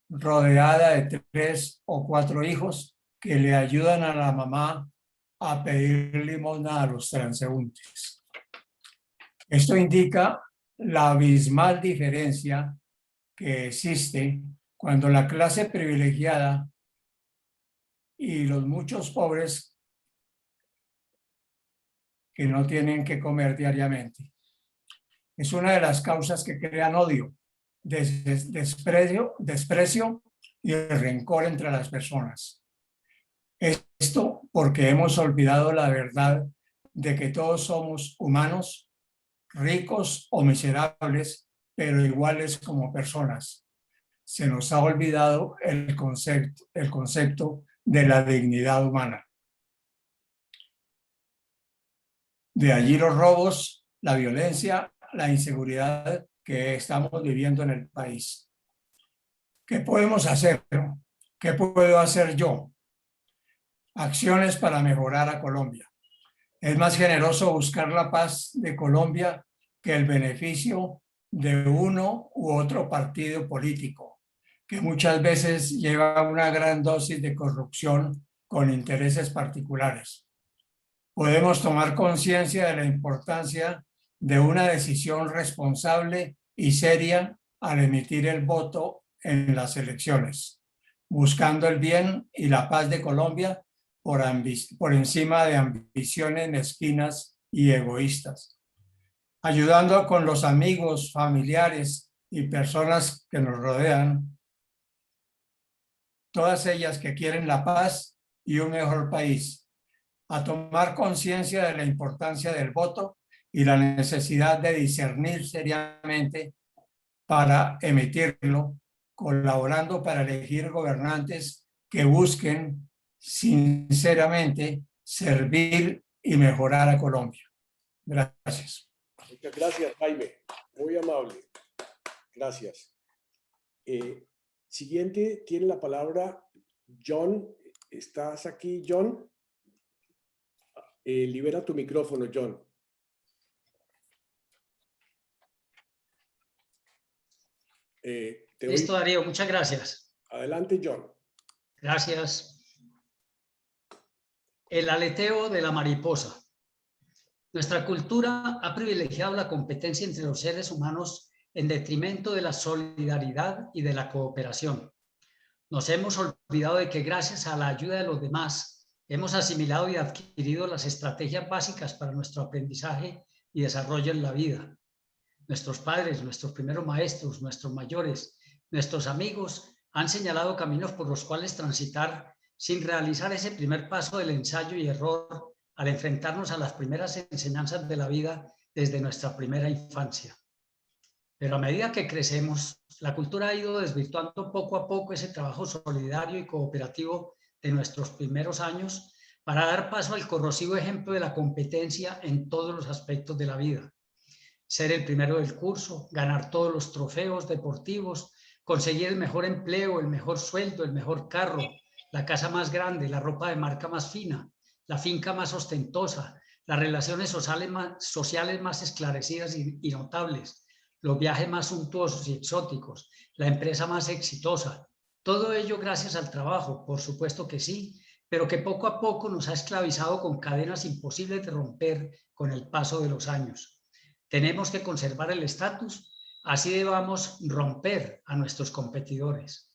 Speaker 7: rodeada de 3 o 4 hijos que le ayudan a la mamá a pedir limosna a los transeúntes. Esto indica la abismal diferencia que existe cuando la clase privilegiada y los muchos pobres que no tienen que comer diariamente. Es una de las causas que crean odio, desprecio y rencor entre las personas. Esto porque hemos olvidado la verdad de que todos somos humanos, ricos o miserables, pero iguales como personas. Se nos ha olvidado el concepto de la dignidad humana. De allí los robos, la violencia, la inseguridad que estamos viviendo en el país. ¿Qué podemos hacer? ¿Qué puedo hacer yo? Acciones para mejorar a Colombia. Es más generoso buscar la paz de Colombia que el beneficio de uno u otro partido político, que muchas veces lleva una gran dosis de corrupción con intereses particulares. Podemos tomar conciencia de la importancia de una decisión responsable y seria al emitir el voto en las elecciones, buscando el bien y la paz de Colombia por encima de ambiciones mezquinas y egoístas, ayudando con los amigos, familiares y personas que nos rodean, todas ellas que quieren la paz y un mejor país, a tomar conciencia de la importancia del voto y la necesidad de discernir seriamente para emitirlo, colaborando para elegir gobernantes que busquen sinceramente servir y mejorar a Colombia. Gracias.
Speaker 1: Muchas gracias, Jaime. Muy amable. Gracias. Siguiente, tiene la palabra John. ¿Estás aquí, John? Libera tu micrófono, John.
Speaker 8: Listo, Darío, muchas gracias.
Speaker 1: Adelante, John.
Speaker 8: Gracias. El aleteo de la mariposa. Nuestra cultura ha privilegiado la competencia entre los seres humanos en detrimento de la solidaridad y de la cooperación. Nos hemos olvidado de que gracias a la ayuda de los demás hemos asimilado y adquirido las estrategias básicas para nuestro aprendizaje y desarrollo en la vida. Nuestros padres, nuestros primeros maestros, nuestros mayores, nuestros amigos han señalado caminos por los cuales transitar sin realizar ese primer paso del ensayo y error al enfrentarnos a las primeras enseñanzas de la vida desde nuestra primera infancia. Pero a medida que crecemos, la cultura ha ido desvirtuando poco a poco ese trabajo solidario y cooperativo de nuestros primeros años para dar paso al corrosivo ejemplo de la competencia en todos los aspectos de la vida. Ser el primero del curso, ganar todos los trofeos deportivos, conseguir el mejor empleo, el mejor sueldo, el mejor carro, la casa más grande, la ropa de marca más fina, la finca más ostentosa, las relaciones sociales más esclarecidas y notables, los viajes más suntuosos y exóticos, la empresa más exitosa. Todo ello gracias al trabajo, por supuesto que sí, pero que poco a poco nos ha esclavizado con cadenas imposibles de romper con el paso de los años. Tenemos que conservar el estatus, así debamos romper a nuestros competidores.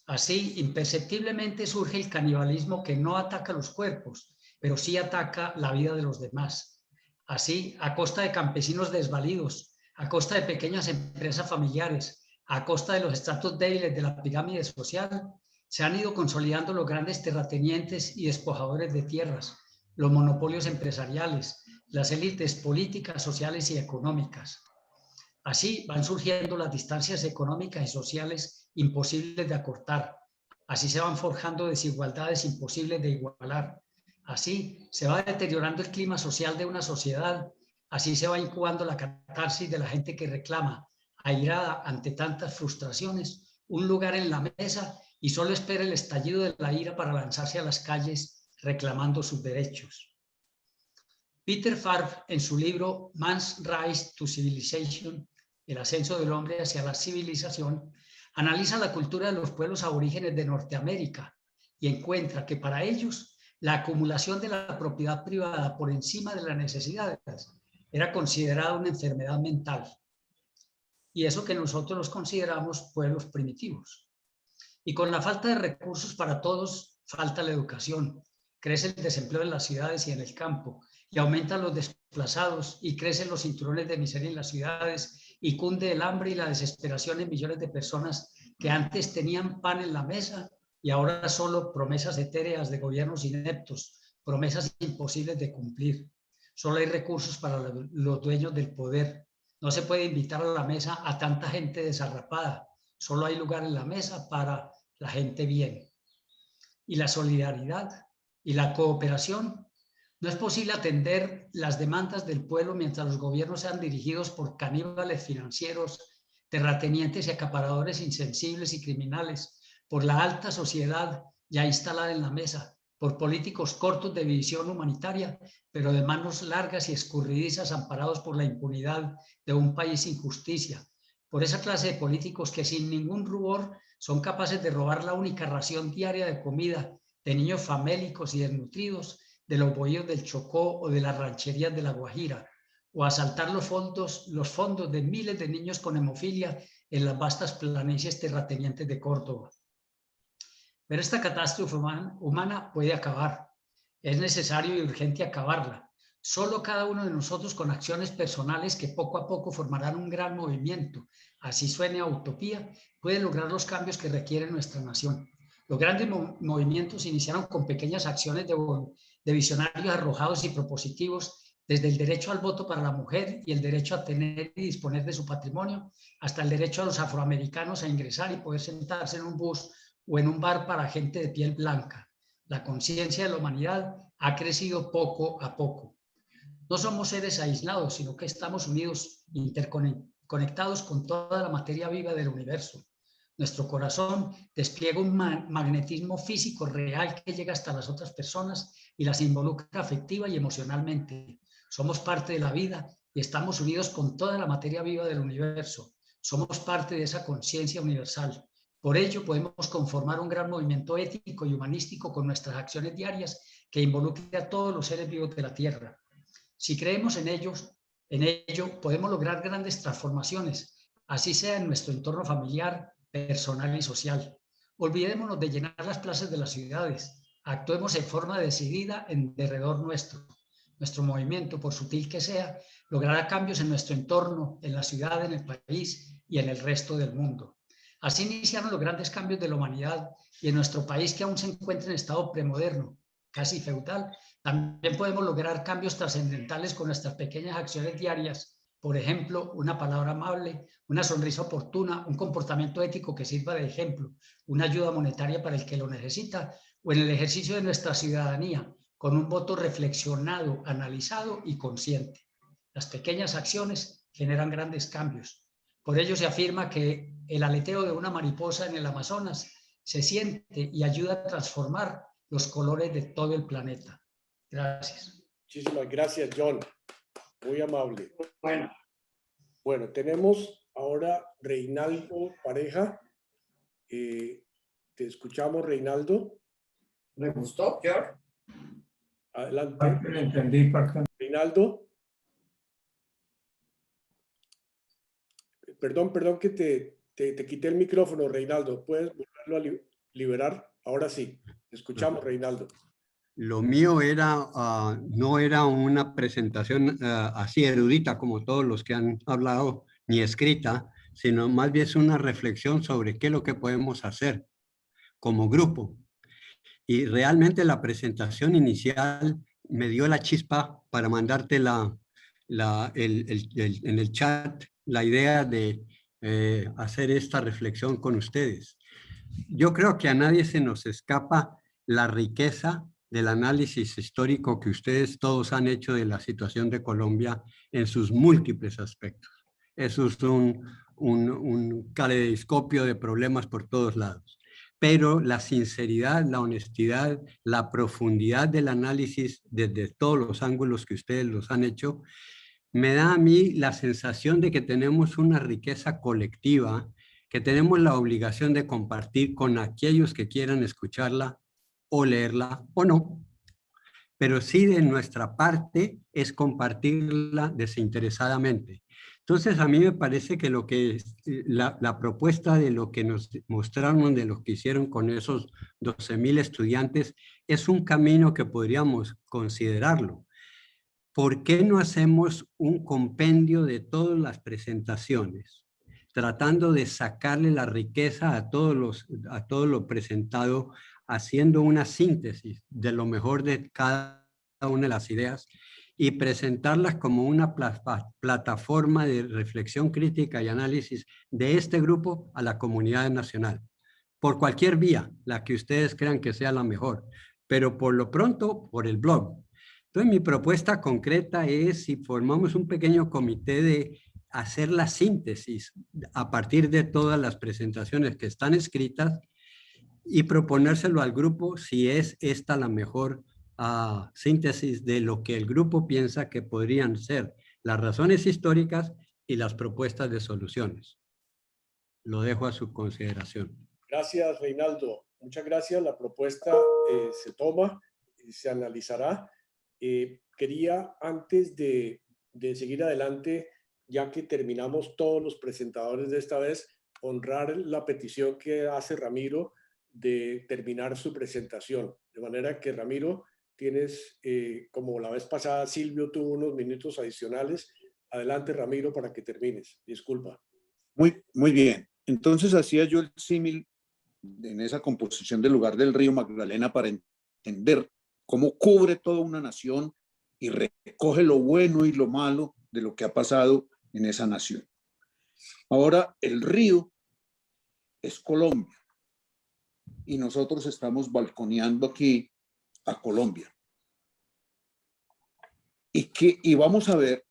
Speaker 8: Así, imperceptiblemente surge el canibalismo que no ataca los cuerpos, pero sí ataca la vida de los demás. Así, a costa de campesinos desvalidos, a costa de pequeñas empresas familiares, a costa de los estratos débiles de la pirámide social, se han ido consolidando los grandes terratenientes y despojadores de tierras, los monopolios empresariales, las élites políticas, sociales y económicas. Así van surgiendo las distancias económicas y sociales imposibles de acortar. Así se van forjando desigualdades imposibles de igualar. Así se va deteriorando el clima social de una sociedad. Así se va incubando la catarsis de la gente que reclama, airada ante tantas frustraciones, un lugar en la mesa y solo espera el estallido de la ira para lanzarse a las calles reclamando sus derechos. Peter Farb, en su libro Man's Rise to Civilization, el ascenso del hombre hacia la civilización, analiza la cultura de los pueblos aborígenes de Norteamérica y encuentra que para ellos la acumulación de la propiedad privada por encima de las necesidades era considerada una enfermedad mental. Y eso que nosotros los consideramos pueblos primitivos. Y con la falta de recursos para todos, falta la educación. Crece el desempleo en las ciudades y en el campo, y aumentan los desplazados, y crecen los cinturones de miseria en las ciudades, y cunde el hambre y la desesperación en millones de personas que antes tenían pan en la mesa y ahora solo promesas etéreas de gobiernos ineptos, promesas imposibles de cumplir. Solo hay recursos para los dueños del poder. No se puede invitar a la mesa a tanta gente desarrapada. Solo hay lugar en la mesa para la gente bien. Y la solidaridad y la cooperación. No es posible atender las demandas del pueblo mientras los gobiernos sean dirigidos por caníbales financieros, terratenientes y acaparadores insensibles y criminales, por la alta sociedad ya instalada en la mesa, por políticos cortos de visión humanitaria, pero de manos largas y escurridizas amparados por la impunidad de un país sin justicia, por esa clase de políticos que sin ningún rubor son capaces de robar la única ración diaria de comida de niños famélicos y desnutridos de los bohíos del Chocó o de las rancherías de La Guajira, o asaltar los fondos de miles de niños con hemofilia en las vastas planicies terratenientes de Córdoba. Pero esta catástrofe humana puede acabar. Es necesario y urgente acabarla. Solo cada uno de nosotros con acciones personales que poco a poco formarán un gran movimiento, así suene a utopía, puede lograr los cambios que requiere nuestra nación. Los grandes movimientos iniciaron con pequeñas acciones de visionarios arrojados y propositivos, desde el derecho al voto para la mujer y el derecho a tener y disponer de su patrimonio, hasta el derecho a los afroamericanos a ingresar y poder sentarse en un bus o en un bar para gente de piel blanca. La conciencia de la humanidad ha crecido poco a poco. No somos seres aislados, sino que estamos unidos, interconectados con toda la materia viva del universo. Nuestro corazón despliega un magnetismo físico real que llega hasta las otras personas y las involucra afectiva y emocionalmente. Somos parte de la vida y estamos unidos con toda la materia viva del universo. Somos parte de esa conciencia universal. Por ello, podemos conformar un gran movimiento ético y humanístico con nuestras acciones diarias que involucre a todos los seres vivos de la Tierra. Si creemos en ello, podemos lograr grandes transformaciones, así sea en nuestro entorno familiar, personal y social. Olvidémonos de llenar las plazas de las ciudades. Actuemos en forma decidida en derredor nuestro. Nuestro movimiento, por sutil que sea, logrará cambios en nuestro entorno, en la ciudad, en el país y en el resto del mundo. Así iniciaron los grandes cambios de la humanidad y en nuestro país, que aún se encuentra en estado premoderno, casi feudal, también podemos lograr cambios trascendentales con nuestras pequeñas acciones diarias. Por ejemplo, una palabra amable, una sonrisa oportuna, un comportamiento ético que sirva de ejemplo, una ayuda monetaria para el que lo necesita, o en el ejercicio de nuestra ciudadanía, con un voto reflexionado, analizado y consciente. Las pequeñas acciones generan grandes cambios. Por ello se afirma que el aleteo de una mariposa en el Amazonas se siente y ayuda a transformar los colores de todo el planeta. Gracias.
Speaker 1: Muchísimas gracias, John. Muy amable. Bueno, tenemos ahora Reinaldo Pareja. Te escuchamos, Reinaldo.
Speaker 7: ¿Le gustó, George?
Speaker 1: Adelante.
Speaker 7: Le entendí, perdón.
Speaker 1: Reinaldo. Perdón que te quité el micrófono, Reinaldo. ¿Puedes volverlo a liberar? Ahora sí. Te escuchamos, Reinaldo.
Speaker 9: Lo mío era, no era una presentación así erudita como todos los que han hablado, ni escrita, sino más bien es una reflexión sobre qué es lo que podemos hacer como grupo. Y realmente la presentación inicial me dio la chispa para mandarte en el chat la idea de hacer esta reflexión con ustedes. Yo creo que a nadie se nos escapa la riqueza del análisis histórico que ustedes todos han hecho de la situación de Colombia en sus múltiples aspectos. Eso es un caleidoscopio de problemas por todos lados. Pero la sinceridad, la honestidad, la profundidad del análisis desde todos los ángulos que ustedes los han hecho, me da a mí la sensación de que tenemos una riqueza colectiva, que tenemos la obligación de compartir con aquellos que quieran escucharla o leerla o no. Pero sí de nuestra parte es compartirla desinteresadamente. Entonces a mí me parece que lo que la propuesta de lo que nos mostraron, de lo que hicieron con esos 12,000 estudiantes, es un camino que podríamos considerarlo. ¿Por qué no hacemos un compendio de todas las presentaciones, tratando de sacarle la riqueza a todo lo presentado, haciendo una síntesis de lo mejor de cada una de las ideas y presentarlas como una plataforma de reflexión crítica y análisis de este grupo a la comunidad nacional? Por cualquier vía, la que ustedes crean que sea la mejor, pero por lo pronto por el blog. Entonces mi propuesta concreta es si formamos un pequeño comité de hacer la síntesis a partir de todas las presentaciones que están escritas y proponérselo al grupo si es esta la mejor síntesis de lo que el grupo piensa que podrían ser las razones históricas y las propuestas de soluciones. Lo dejo a su consideración.
Speaker 1: Gracias, Reinaldo. Muchas gracias. La propuesta se toma, se analizará. Quería, antes de seguir adelante, ya que terminamos todos los presentadores de esta vez, honrar la petición que hace Ramiro de terminar su presentación. De manera que, Ramiro, tienes, como la vez pasada, Silvio tuvo unos minutos adicionales. Adelante, Ramiro, para que termines. Disculpa.
Speaker 6: Muy bien. Entonces hacía yo el símil en esa composición del lugar del río Magdalena para entender cómo cubre toda una nación y recoge lo bueno y lo malo de lo que ha pasado en esa nación. Ahora, el río es Colombia y nosotros estamos balconeando aquí a Colombia. Y vamos a ver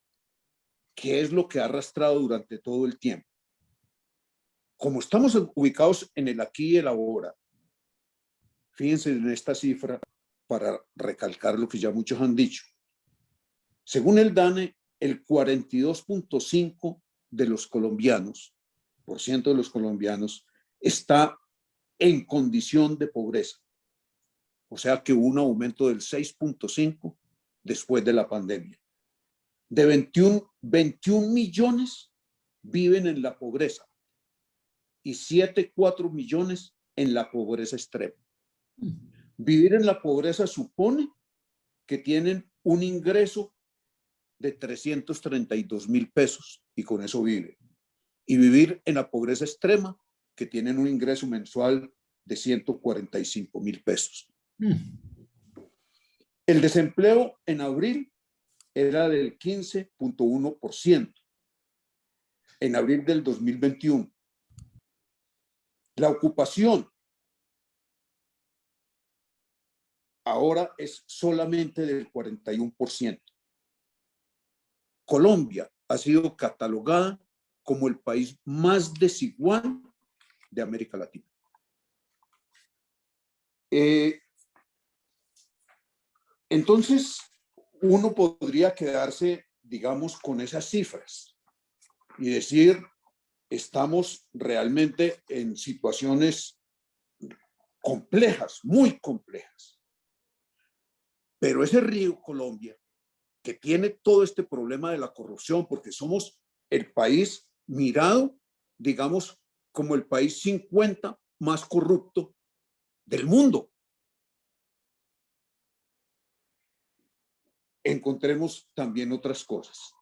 Speaker 6: qué es lo que ha arrastrado durante todo el tiempo. Como estamos ubicados en el aquí y el ahora, fíjense en esta cifra para recalcar lo que ya muchos han dicho. Según el DANE, el 42.5% de los colombianos, está en condición de pobreza. O sea que hubo un aumento del 6.5% después de la pandemia. De 21 millones viven en la pobreza y 7,4 millones en la pobreza extrema. Vivir en la pobreza supone que tienen un ingreso de 332,000 pesos y con eso viven. Y vivir en la pobreza extrema, que tienen un ingreso mensual de 145,000 pesos. El desempleo en abril era del 15.1% en abril del 2021. La ocupación ahora es solamente del 41%. Colombia ha sido catalogada como el país más desigual de América Latina. Entonces, uno podría quedarse, digamos, con esas cifras y decir, estamos realmente en situaciones complejas, muy complejas. Pero ese río Colombia, que tiene todo este problema de la corrupción, porque somos el país mirado, digamos, como el país 50 más corrupto del mundo. Encontremos también otras cosas.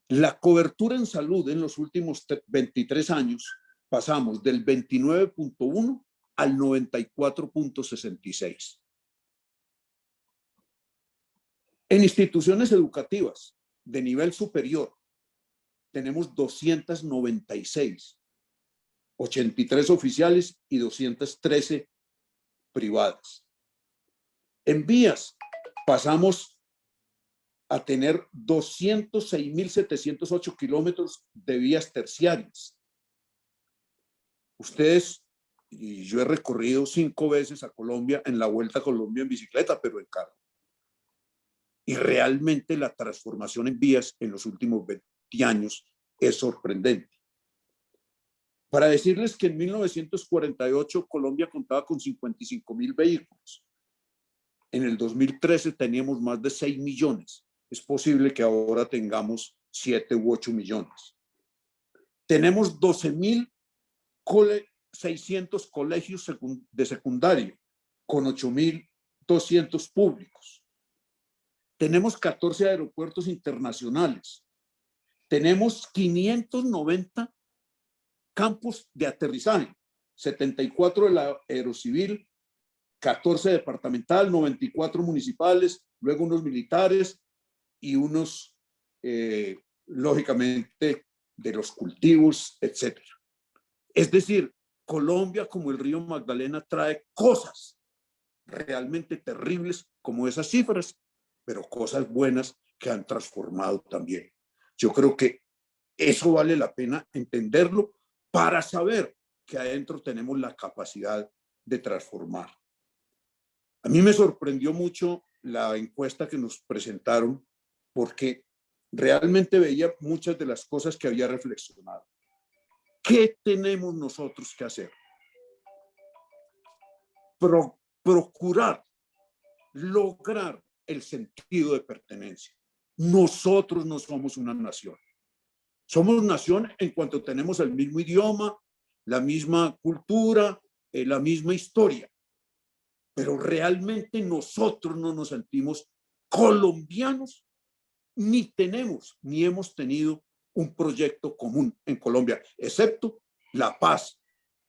Speaker 6: La cobertura en salud en los últimos 23 años pasamos del 29.1 al 94.66. En instituciones educativas de nivel superior tenemos 296, 83 oficiales y 213 privadas. En vías pasamos a tener 206.708 kilómetros de vías terciarias. Ustedes, y yo he recorrido 5 veces a Colombia en la Vuelta a Colombia en bicicleta, pero en carro. Y realmente la transformación en vías en los últimos 20 años es sorprendente. Para decirles que en 1948 Colombia contaba con 55.000 vehículos. En el 2013 teníamos más de 6 millones. Es posible que ahora tengamos 7 u 8 millones. Tenemos 12.600 colegios de secundaria, con 8.200 públicos. Tenemos 14 aeropuertos internacionales. Tenemos 590 campos de aterrizaje, 74 de la Aerocivil, 14 departamental, 94 municipales, luego unos militares y unos, lógicamente, de los cultivos, etc. Es decir, Colombia, como el río Magdalena, trae cosas realmente terribles como esas cifras, pero cosas buenas que han transformado también. Yo creo que eso vale la pena entenderlo para saber que adentro tenemos la capacidad de transformar. A mí me sorprendió mucho la encuesta que nos presentaron porque realmente veía muchas de las cosas que había reflexionado. ¿Qué tenemos nosotros que hacer? Procurar lograr el sentido de pertenencia. Nosotros no somos una nación. Somos nación en cuanto tenemos el mismo idioma, la misma cultura, la misma historia. Pero realmente nosotros no nos sentimos colombianos, ni tenemos, ni hemos tenido un proyecto común en Colombia, excepto la paz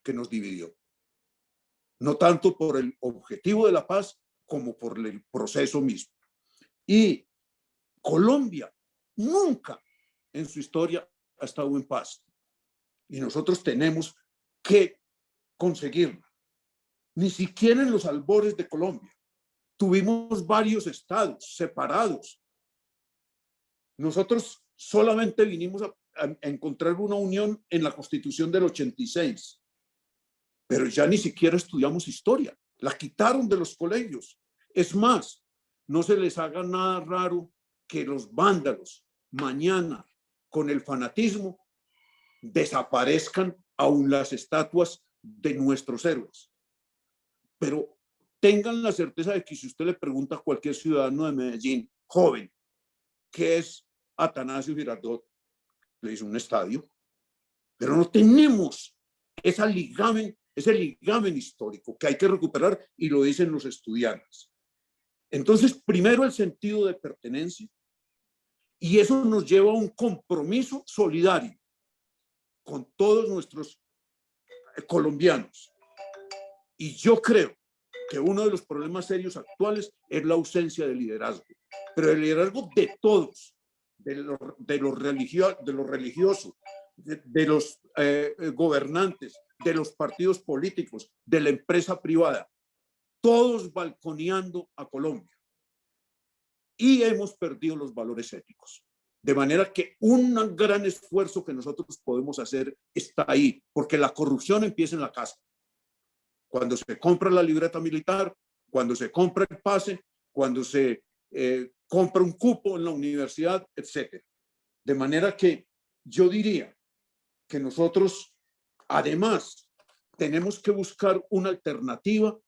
Speaker 6: que nos dividió. No tanto por el objetivo de la paz como por el proceso mismo. Y Colombia nunca en su historia ha estado en paz. Y nosotros tenemos que conseguirlo. Ni siquiera en los albores de Colombia. Tuvimos varios estados separados. Nosotros solamente vinimos a encontrar una unión en la Constitución del 86. Pero ya ni siquiera estudiamos historia. La quitaron de los colegios. Es más, no se les haga nada raro que los vándalos mañana con el fanatismo desaparezcan aún las estatuas de nuestros héroes. Pero tengan la certeza de que si usted le pregunta a cualquier ciudadano de Medellín, joven, ¿qué es Atanasio Girardot? Le dice un estadio. Pero no tenemos ese ligamen histórico que hay que recuperar y lo dicen los estudiantes. Entonces, primero el sentido de pertenencia y eso nos lleva a un compromiso solidario con todos nuestros colombianos. Y yo creo que uno de los problemas serios actuales es la ausencia de liderazgo, pero el liderazgo de todos, de los religiosos, de los gobernantes, de los partidos políticos, de la empresa privada, todos balconeando a Colombia. Y hemos perdido los valores éticos. De manera que un gran esfuerzo que nosotros podemos hacer está ahí, porque la corrupción empieza en la casa. Cuando se compra la libreta militar, cuando se compra el pase, cuando se compra un cupo en la universidad, etc. De manera que yo diría que nosotros, además, tenemos que buscar una alternativa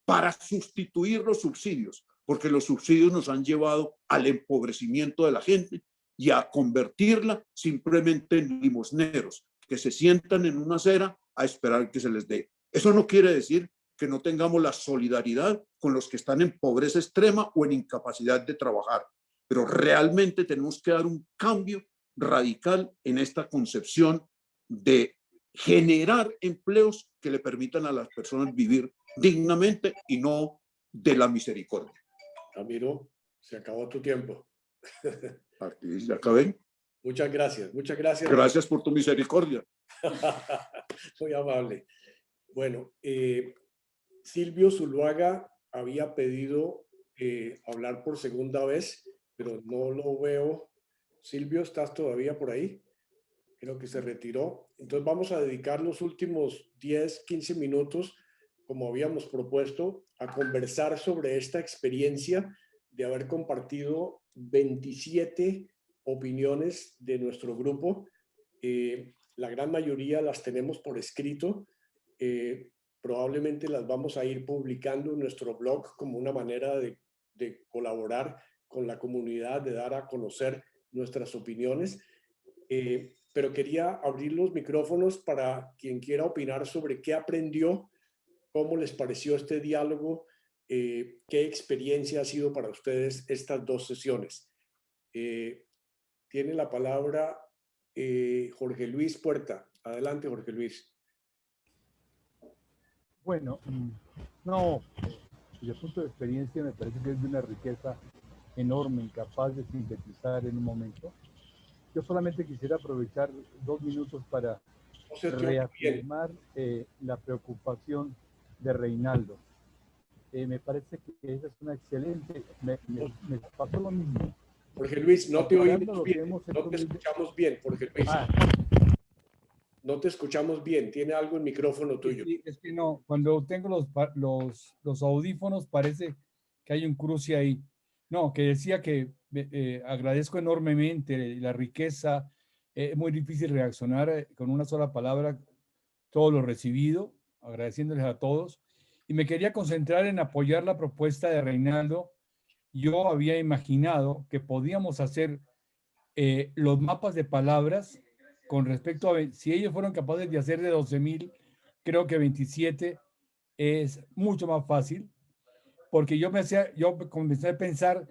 Speaker 6: para sustituir los subsidios, porque los subsidios nos han llevado al empobrecimiento de la gente y a convertirla simplemente en limosneros, que se sientan en una acera a esperar que se les dé. Eso no quiere decir que no tengamos la solidaridad con los que están en pobreza extrema o en incapacidad de trabajar, pero realmente tenemos que dar un cambio radical en esta concepción de generar empleos que le permitan a las personas vivir dignamente y no de la misericordia.
Speaker 1: Ramiro, se acabó tu tiempo.
Speaker 6: Aquí ya acabé.
Speaker 1: Muchas gracias, muchas gracias.
Speaker 6: Gracias por tu misericordia.
Speaker 1: Muy amable. Bueno, Silvio Zuluaga había pedido hablar por segunda vez, pero no lo veo. Silvio, ¿estás todavía por ahí? Creo que se retiró. Entonces vamos a dedicar los últimos 10, 15 minutos, como habíamos propuesto, a conversar sobre esta experiencia de haber compartido 27 opiniones de nuestro grupo. La gran mayoría las tenemos por escrito. Probablemente las vamos a ir publicando en nuestro blog como una manera de colaborar con la comunidad, de dar a conocer nuestras opiniones. Pero quería abrir los micrófonos para quien quiera opinar sobre qué aprendió, cómo les pareció este diálogo, qué experiencia ha sido para ustedes estas dos sesiones. Tiene la palabra Jorge Luis Puerta. Adelante, Jorge Luis.
Speaker 10: Bueno, no, desde el punto de experiencia me parece que es de una riqueza enorme, incapaz de sintetizar en un momento. Yo solamente quisiera aprovechar 2 minutos para reafirmar la preocupación de Reinaldo. Me parece que esa es una excelente... Me pasó lo mismo.
Speaker 1: Jorge Luis, no te oímos bien, no te escuchamos bien, Jorge Luis. No te escuchamos bien, tiene algo en micrófono tuyo.
Speaker 10: Sí, es que no, cuando tengo los audífonos parece que hay un cruce ahí. No, que decía que agradezco enormemente la riqueza, es muy difícil reaccionar con una sola palabra todo lo recibido, agradeciéndoles a todos. Y me quería concentrar en apoyar la propuesta de Reinaldo. Yo había imaginado que podíamos hacer los mapas de palabras con respecto a, si ellos fueron capaces de hacer de 12,000, creo que 27 es mucho más fácil, porque yo comencé a pensar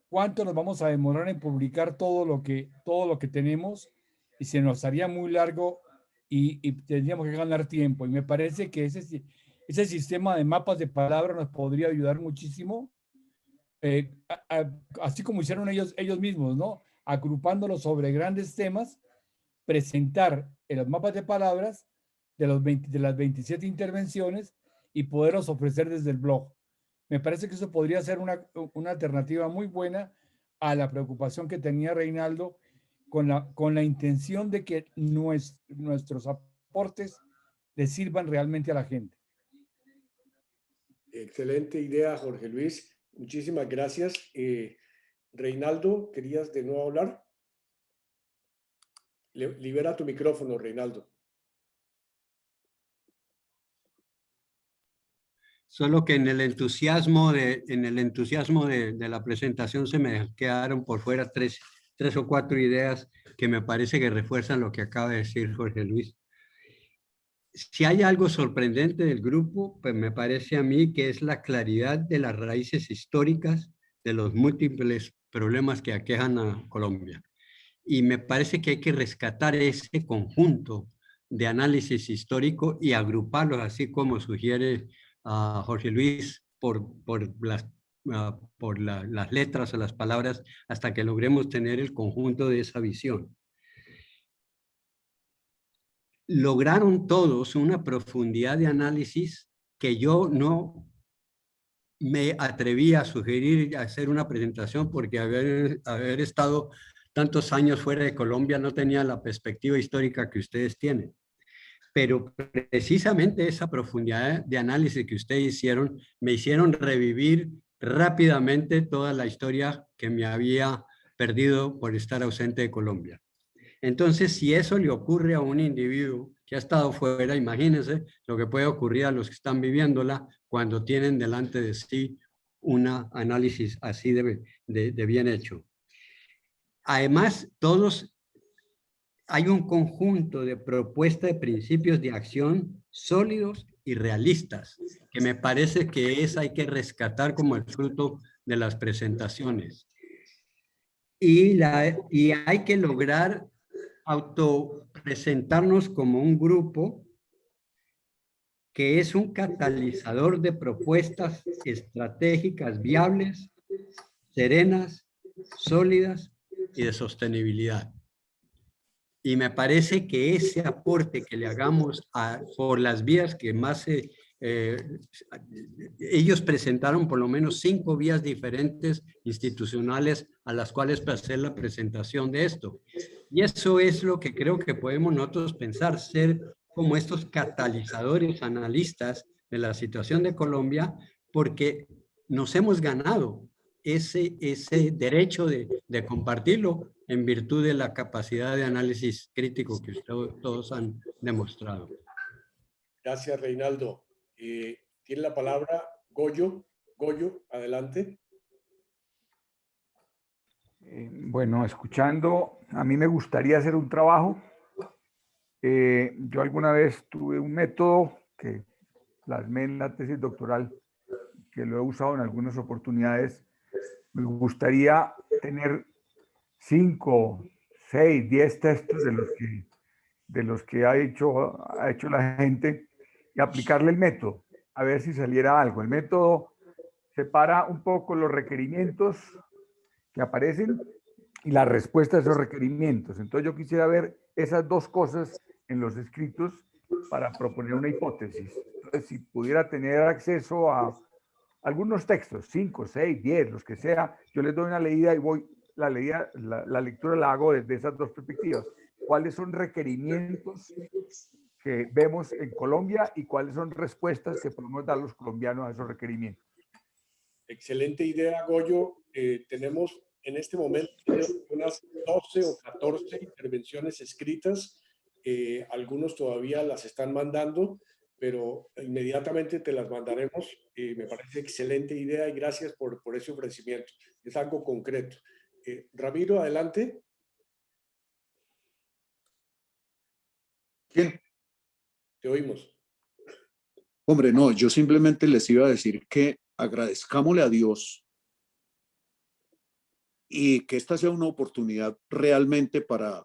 Speaker 10: cuánto nos vamos a demorar en publicar todo lo que tenemos, y se nos haría muy largo y tendríamos que ganar tiempo. Y me parece que ese sistema de mapas de palabras nos podría ayudar muchísimo, así como hicieron ellos mismos, ¿no? Agrupándolos sobre grandes temas, presentar en los mapas de palabras de las 27 intervenciones y poderlos ofrecer desde el blog. Me parece que eso podría ser una alternativa muy buena a la preocupación que tenía Reinaldo con la intención de que nuestros aportes le sirvan realmente a la gente.
Speaker 1: Excelente idea, Jorge Luis. Muchísimas gracias. Reinaldo, ¿querías de nuevo hablar? Libera tu micrófono, Reinaldo.
Speaker 9: Solo que en el entusiasmo de la presentación se me quedaron por fuera tres o cuatro ideas que me parece que refuerzan lo que acaba de decir Jorge Luis. Si hay algo sorprendente del grupo, pues me parece a mí que es la claridad de las raíces históricas de los múltiples problemas que aquejan a Colombia. Y me parece que hay que rescatar ese conjunto de análisis histórico y agruparlos, así como sugiere Jorge Luis, por las letras o las palabras, hasta que logremos tener el conjunto de esa visión. Lograron todos una profundidad de análisis que yo no me atreví a sugerir hacer una presentación, porque haber estado tantos años fuera de Colombia no tenía la perspectiva histórica que ustedes tienen. Pero precisamente esa profundidad de análisis que ustedes hicieron me hicieron revivir rápidamente toda la historia que me había perdido por estar ausente de Colombia. Entonces, si eso le ocurre a un individuo que ha estado fuera, imagínense lo que puede ocurrir a los que están viviéndola cuando tienen delante de sí un análisis así de bien hecho. Además, hay un conjunto de propuestas de principios de acción sólidos y realistas, que me parece que hay que rescatar como el fruto de las presentaciones. Y hay que lograr autopresentarnos como un grupo que es un catalizador de propuestas estratégicas viables, serenas, sólidas y de sostenibilidad. Y me parece que ese aporte que le hagamos por las vías que más se ellos presentaron por lo menos 5 vías diferentes institucionales a las cuales hacer la presentación de esto. Y eso es lo que creo que podemos nosotros pensar, ser como estos catalizadores, analistas de la situación de Colombia, porque nos hemos ganado ese derecho de compartirlo en virtud de la capacidad de análisis crítico que ustedes todos han demostrado.
Speaker 1: Gracias, Reinaldo. Tiene la palabra Goyo. Goyo, adelante.
Speaker 11: Bueno, escuchando, a mí me gustaría hacer un trabajo. Yo alguna vez tuve un método que plasmé en la tesis doctoral, que lo he usado en algunas oportunidades. Me gustaría tener 5, 6, 10 textos de los que ha hecho la gente y aplicarle el método, a ver si saliera algo. El método separa un poco los requerimientos que aparecen y las respuestas a esos requerimientos. Entonces yo quisiera ver esas dos cosas en los escritos para proponer una hipótesis. Entonces, si pudiera tener acceso a algunos textos, 5, 6, 10, los que sea, yo les doy una leída y la lectura la hago desde esas dos perspectivas. ¿Cuáles son requerimientos que vemos en Colombia y cuáles son respuestas que podemos dar los colombianos a esos requerimientos?
Speaker 1: Excelente idea, Goyo. Tenemos en este momento unas 12 o 14 intervenciones escritas. Algunos todavía las están mandando, pero inmediatamente te las mandaremos. Me parece excelente idea y gracias por ese ofrecimiento. Es algo concreto. Ramiro, adelante.
Speaker 6: ¿Quién?
Speaker 1: Te oímos.
Speaker 6: Hombre, no, yo simplemente les iba a decir que agradezcámosle a Dios y que esta sea una oportunidad realmente para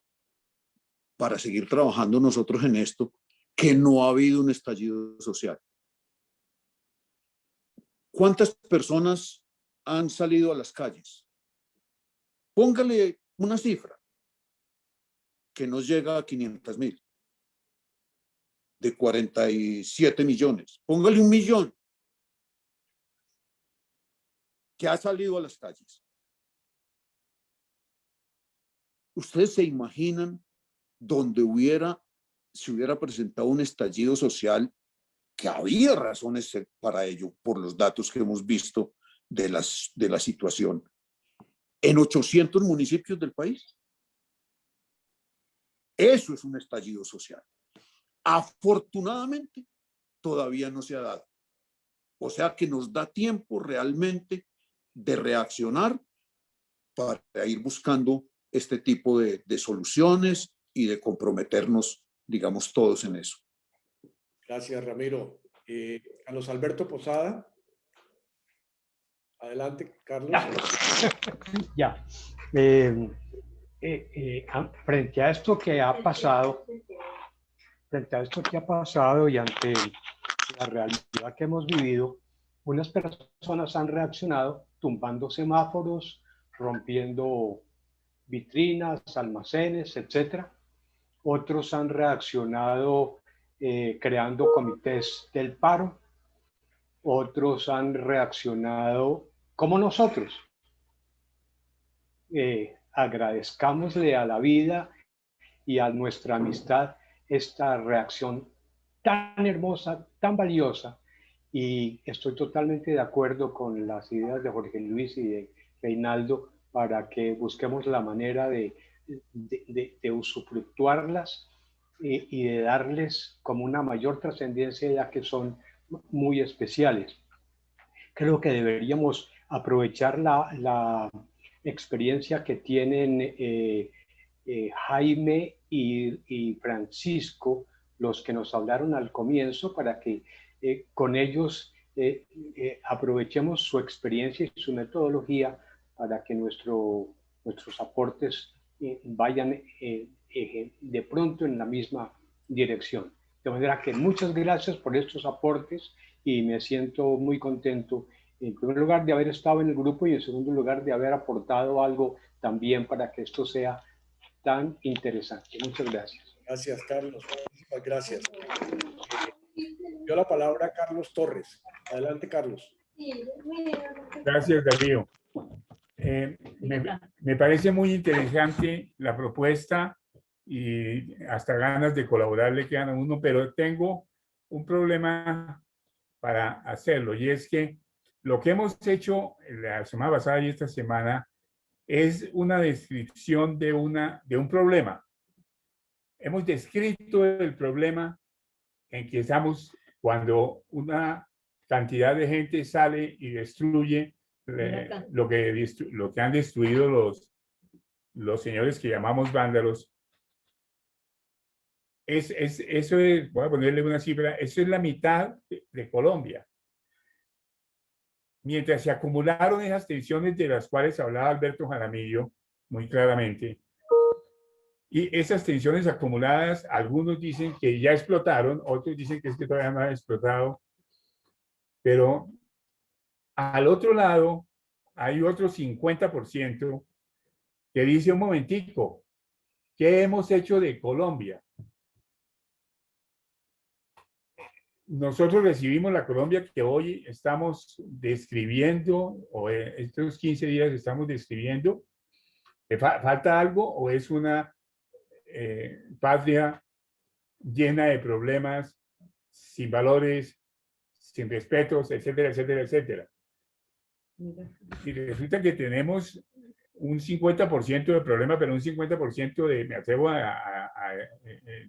Speaker 6: seguir trabajando nosotros en esto, que no ha habido un estallido social. ¿Cuántas personas han salido a las calles? Póngale una cifra que nos llega a 500,000. De 47 millones. Póngale 1 millón que ha salido a las calles. ¿Ustedes se imaginan donde se hubiera presentado un estallido social, que había razones para ello por los datos que hemos visto de la situación, en 800 municipios del país? Eso es un estallido social. Afortunadamente, todavía no se ha dado. O sea que nos da tiempo realmente de reaccionar para ir buscando este tipo de soluciones y de comprometernos, digamos, todos en eso.
Speaker 1: Gracias, Ramiro. Carlos Alberto Posada. Adelante, Carlos.
Speaker 12: Ya. Frente a esto que ha pasado, y ante la realidad que hemos vivido, unas personas han reaccionado tumbando semáforos, rompiendo vitrinas, almacenes, etc. Otros han reaccionado creando comités del paro. Otros han reaccionado como nosotros. Agradezcámosle a la vida y a nuestra amistad esta reacción tan hermosa, tan valiosa, y estoy totalmente de acuerdo con las ideas de Jorge Luis y de Reinaldo para que busquemos la manera de usufructuarlas y de darles como una mayor trascendencia, ya que son muy especiales. Creo que deberíamos aprovechar la experiencia que tienen Jaime y Francisco, los que nos hablaron al comienzo, para que con ellos aprovechemos su experiencia y su metodología para que nuestros aportes vayan de pronto en la misma dirección. De manera que muchas gracias por estos aportes y me siento muy contento, en primer lugar, de haber estado en el grupo y en segundo lugar, de haber aportado algo también para que esto sea tan interesante. Muchas gracias.
Speaker 1: Gracias, Carlos. Muchísimas gracias. Dio la palabra a Carlos Torres. Adelante, Carlos.
Speaker 2: Gracias, Darío. Me parece muy interesante la propuesta y hasta ganas de colaborar le quedan a uno, pero tengo un problema para hacerlo, y es que lo que hemos hecho la semana pasada y esta semana es una descripción de un problema. Hemos descrito el problema en que estamos cuando una cantidad de gente sale y destruye lo que han destruido los señores que llamamos vándalos. Eso es, voy a ponerle una cifra, eso es la mitad de Colombia. Mientras se acumularon esas tensiones de las cuales hablaba Alberto Jaramillo muy claramente, y esas tensiones acumuladas, algunos dicen que ya explotaron, otros dicen que es que todavía no han explotado, pero al otro lado hay otro 50% que dice, un momentico, ¿qué hemos hecho de Colombia? Nosotros recibimos la Colombia que hoy estamos describiendo, o estos 15 días estamos describiendo. ¿Falta algo o es una patria llena de problemas, sin valores, sin respetos, etcétera, etcétera, etcétera? Y resulta que tenemos un 50% de problema, pero un 50% de, me atrevo a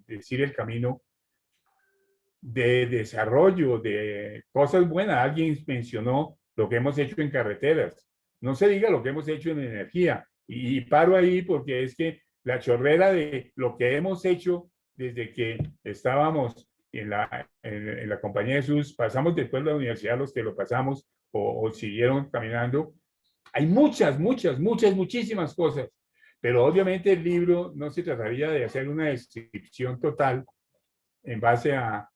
Speaker 2: decir, el camino de desarrollo, de cosas buenas. Alguien mencionó lo que hemos hecho en carreteras. No se diga lo que hemos hecho en energía. Y paro ahí porque es que la chorrera de lo que hemos hecho desde que estábamos en la Compañía de Jesús, pasamos después de la universidad los que lo pasamos o siguieron caminando. Hay muchísimas cosas. Pero obviamente el libro no se trataría de hacer una descripción total en base a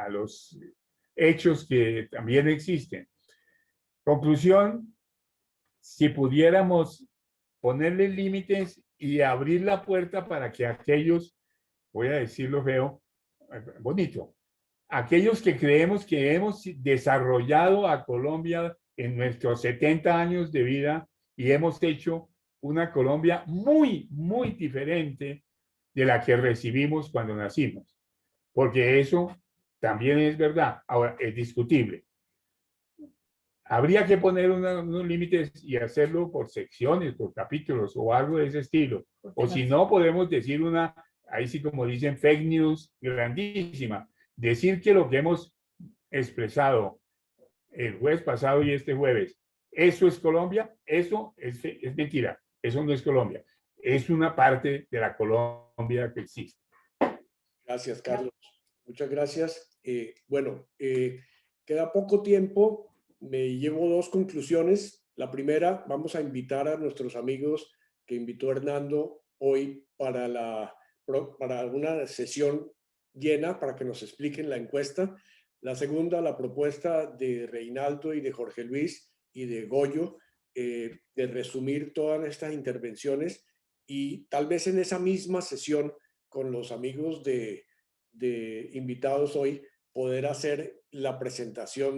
Speaker 2: los hechos que también existen. Conclusión, si pudiéramos ponerle límites y abrir la puerta para que aquellos, voy a decirlo feo, bonito, aquellos que creemos que hemos desarrollado a Colombia en nuestros 70 años de vida y hemos hecho una Colombia muy diferente de la que recibimos cuando nacimos. Porque eso también es verdad. Ahora, es discutible. Habría que poner unos límites y hacerlo por secciones, por capítulos o algo de ese estilo. O si no, podemos decir ahí sí como dicen, fake news grandísima. Decir que lo que hemos expresado el jueves pasado y este jueves, eso es Colombia, eso es mentira. Eso no es Colombia. Es una parte de la Colombia que existe.
Speaker 1: Gracias, Carlos. Muchas gracias. Bueno, queda poco tiempo. Me llevo dos conclusiones. La primera, vamos a invitar a nuestros amigos que invitó Hernando hoy para una sesión llena para que nos expliquen la encuesta. La segunda, la propuesta de Reinaldo y de Jorge Luis y de Goyo de resumir todas estas intervenciones y tal vez en esa misma sesión con los amigos de invitados hoy poder hacer la presentación